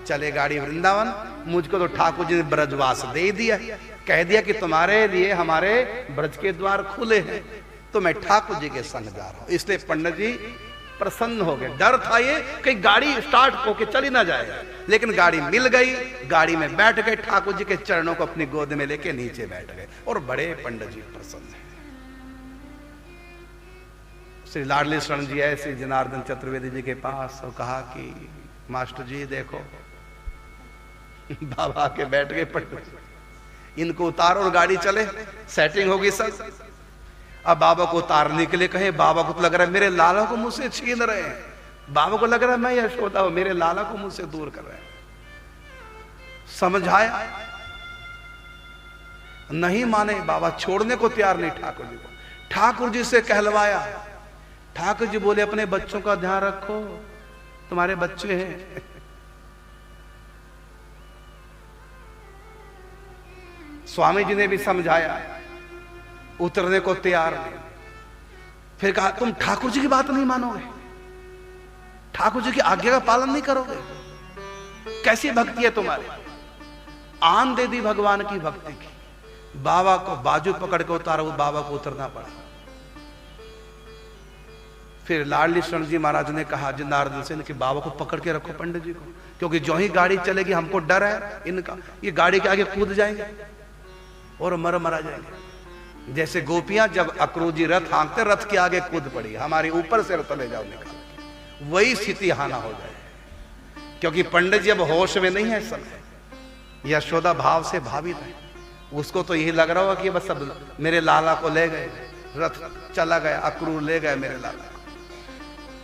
चले गाड़ी वृंदावन। मुझको तो ठाकुर जी ने ब्रजवास दे दिया, कह दिया कि तुम्हारे लिए हमारे ब्रज के द्वार खुले हैं, तो मैं ठाकुर जी के संग जा रहा हूं। इसलिए पंडित जी प्रसन्न हो गए। डर था ये कि गाड़ी स्टार्ट होके चली ना जाए, लेकिन गाड़ी मिल गई, गाड़ी में बैठ गए, ठाकुर जी के चरणों को अपनी गोद में लेके नीचे बैठ गए, और बड़े पंडित जी प्रसन्न है। श्री लाडली शरण जी आए श्री जनार्दन चतुर्वेदी जी के पास और कहा कि मास्टर जी देखो, बाबा के बैठ गए पंडित, इनको उतारो और गाड़ी चले, सेटिंग होगी सब। अब बाबा को उतारने के लिए कहे, बाबा को तो लग रहा है मेरे लाला को मुझसे छीन रहे हैं, बाबा को लग रहा है मैं यशोदा हूं, मेरे लाला को मुझसे दूर कर रहे हैं। समझाया, नहीं माने बाबा, छोड़ने को तैयार नहीं ठाकुर जी को। ठाकुर जी से कहलवाया, ठाकुर जी बोले अपने बच्चों का ध्यान रखो, तुम्हारे बच्चे हैं। स्वामी जी ने भी समझाया, उतरने को तैयार नहीं। फिर कहा तुम ठाकुर जी की बात नहीं मानोगे, ठाकुर जी की आज्ञा का पालन नहीं करोगे, कैसी भक्ति है तुम्हारी। आन दे दी भगवान की भक्ति की। बाबा को बाजू पकड़ के उतारा, बाबा को उतरना पड़ा। फिर लाडली शरण जी महाराज ने कहा जनार्दन से कि बाबा को पकड़ के रखो पंडित जी को, क्योंकि जो ही गाड़ी चलेगी हमको डर है इनका, ये गाड़ी के आगे कूद जाएंगे और मरा जाएंगे। जैसे गोपियां जब अक्रूजी रथ हाँकते, रथ के आगे कूद पड़ी, हमारे ऊपर से रथ ले जाओ निकाल, वही स्थिति हाना हो जाए। क्योंकि पंडित जी अब होश में नहीं है इस समय, यशोदा भाव से भावित है। उसको तो यही लग रहा होगा कि बस अब मेरे लाला को ले गए, रथ चला गया, अक्रूर ले गए मेरे लाला।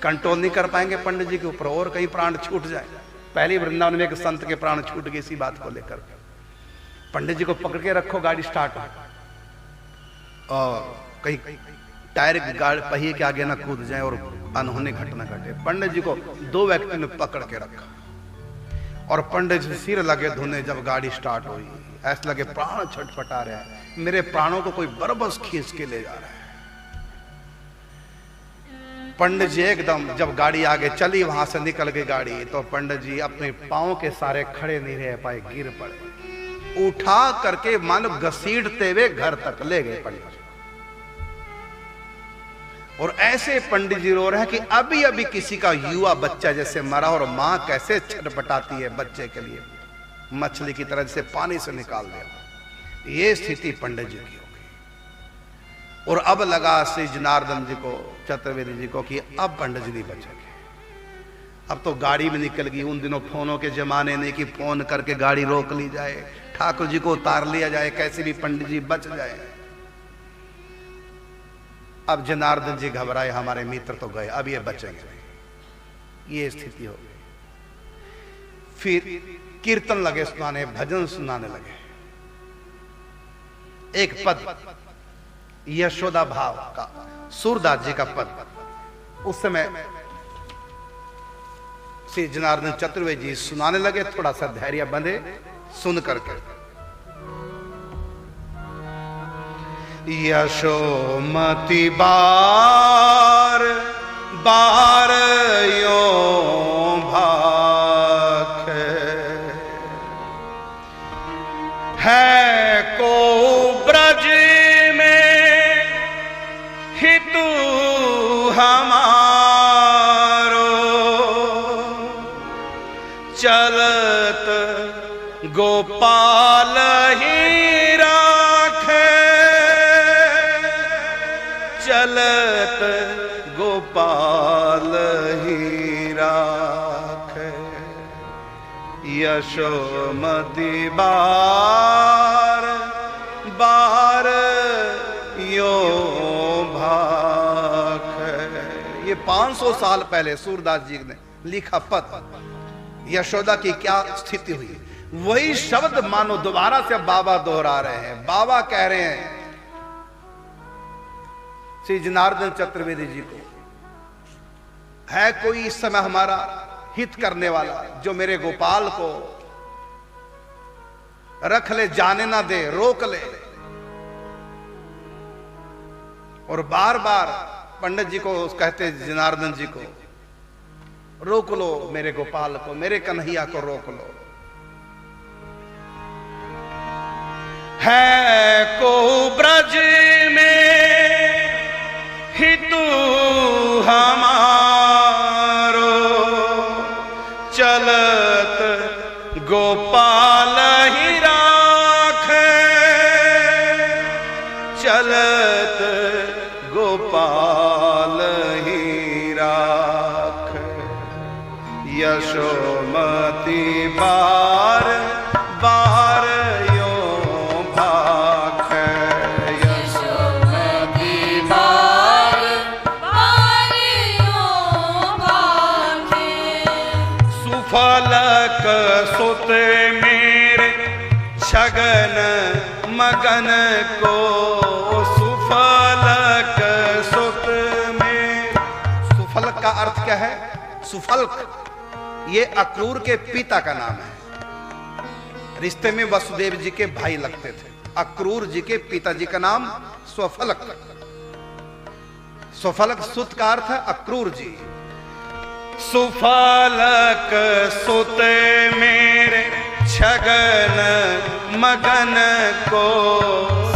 कंट्रोल नहीं कर पाएंगे पंडित जी के ऊपर, और कहीं प्राण छूट जाए। पहले वृंदावन में एक संत के प्राण छूट गए इसी बात को लेकर। पंडित जी को पकड़ के रखो, गाड़ी स्टार्ट हो, और कहीं टायर गाड़ी पहिए के आगे ना कूद जाए और अनहोनी घटना घटे। पंडित जी को दो व्यक्ति ने पकड़ के रखा, और पंडित जी सिर लगे धुने। जब गाड़ी स्टार्ट हुई, ऐसा लगे प्राण छटपटा रहा है, मेरे प्राणों को कोई बरबस खींच के ले जा रहा है। पंडित जी एकदम, जब गाड़ी आगे चली, वहां से निकल गई गाड़ी, तो पंडित जी अपने पांव के सारे खड़े नहीं रह पाए, गिर पड़े। उठा करके मानो घसीटते हुए घर तक ले गए पंडित जी। और ऐसे पंडित जी रो रहे हैं कि अभी अभी किसी का युवा बच्चा जैसे मरा और मां कैसे छटपटाती है बच्चे के लिए, मछली की तरह से पानी से निकाल दिया। ये स्थिति पंडित जी की होगी। और अब लगा श्री जनार्दन जी को, चतुर्वेदी जी को, कि अब पंडित जी नहीं बचेंगे। अब तो गाड़ी में निकल गई। उन दिनों फोनों के जमाने नहीं कि फोन करके गाड़ी रोक ली जाए, ठाकुर जी को उतार लिया जाए, कैसे भी पंडित जी बच जाए। अब जनार्दन जी घबराए, हमारे मित्र तो गए, अब ये बचेंगे नहीं। ये स्थिति हो गई। फिर कीर्तन लगे सुनाने, भजन सुनाने लगे। एक पद यशोदा भाव का, सूरदास जी का पद, उस समय श्री जनार्दन चतुर्वेदी जी सुनाने लगे। थोड़ा सा धैर्य बंधे सुन करके। यशोमती बार बार यो भाख है को ब्रज में हितु हमारो, चलत गोपाल ही राखे, चलत गोपाल ही राखे। यशोमती बार बार यो भाख। ये 500 साल पहले सूरदास जी ने लिखा पद। यशोदा की क्या स्थिति हुई, वही शब्द मानो दोबारा से बाबा दोहरा रहे हैं। बाबा कह रहे हैं श्री जनार्दन चतुर्वेदी जी को, है कोई इस समय हमारा हित करने वाला जो मेरे गोपाल को रख ले, जाने ना दे, रोक ले। और बार बार पंडित जी को कहते, जनार्दन जी को, रोक लो मेरे गोपाल को, मेरे कन्हैया को रोक लो। है को ब्रज में हितु हमारो, चलत गोपाल ही राखे, चलत गोपाल ही राखे। यशोमती बार बार यो भाख, यशोमती बार बार यो भाख। सुफलक सुत मेरे छगन मगन को, सुफलक सुत में। सुफलक का अर्थ क्या है? सुफलक ये अक्रूर के पिता का नाम है। रिश्ते में वसुदेव जी के भाई लगते थे। अक्रूर जी के पिताजी का नाम स्वफलक। स्वफलक सुत का अर्थ है अक्रूर जी। सुफलक सुत मेरे छगन मगन को,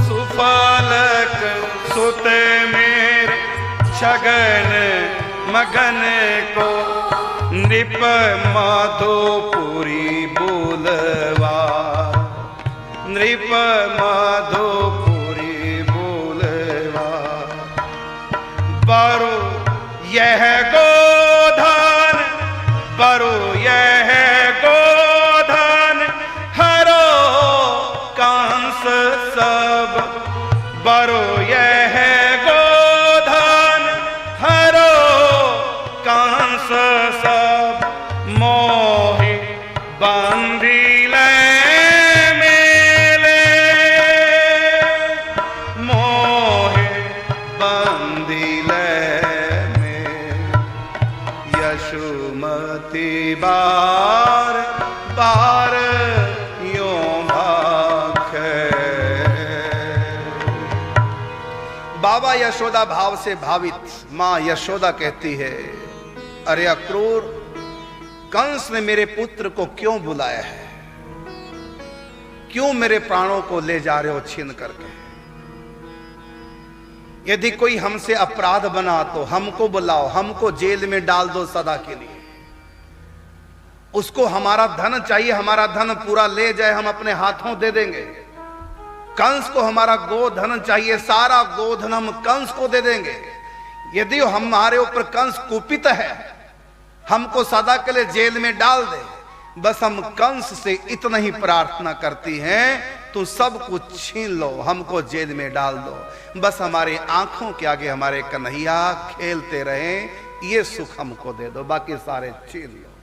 सुफलक सुत मेरे छगन मगन को। नृप माधोपुरी बोलवा, नृप माधोपुरी बोलवा। बरु यह गोधन, बरु यह गोधन, हरो कंस सब। बरु यह गोधन, हरो कंस सब। मोहि बंदी ले मेले, मोहि बंदी ले में। यशोमती बार बार यो भाख। बाबा यशोदा भाव से भावित मां यशोदा कहती है, अरे अक्रूर, कंस ने मेरे पुत्र को क्यों बुलाया है? क्यों मेरे प्राणों को ले जा रहे हो छीन करके? यदि कोई हमसे अपराध बना तो हमको बुलाओ, हमको जेल में डाल दो सदा के लिए। उसको हमारा धन चाहिए, हमारा धन पूरा ले जाए, हम अपने हाथों दे देंगे। कंस को हमारा गोधन चाहिए, सारा गोधन हम कंस को दे देंगे। यदि हमारे ऊपर कंस कुपित है, हमको सदा के लिए जेल में डाल दे, बस हम कंस से इतना ही प्रार्थना करती हैं, तू सब कुछ छीन लो, हमको जेल में डाल दो, बस हमारे आंखों के आगे हमारे कन्हैया खेलते रहें, ये सुख हमको दे दो, बाकी सारे छीन लो।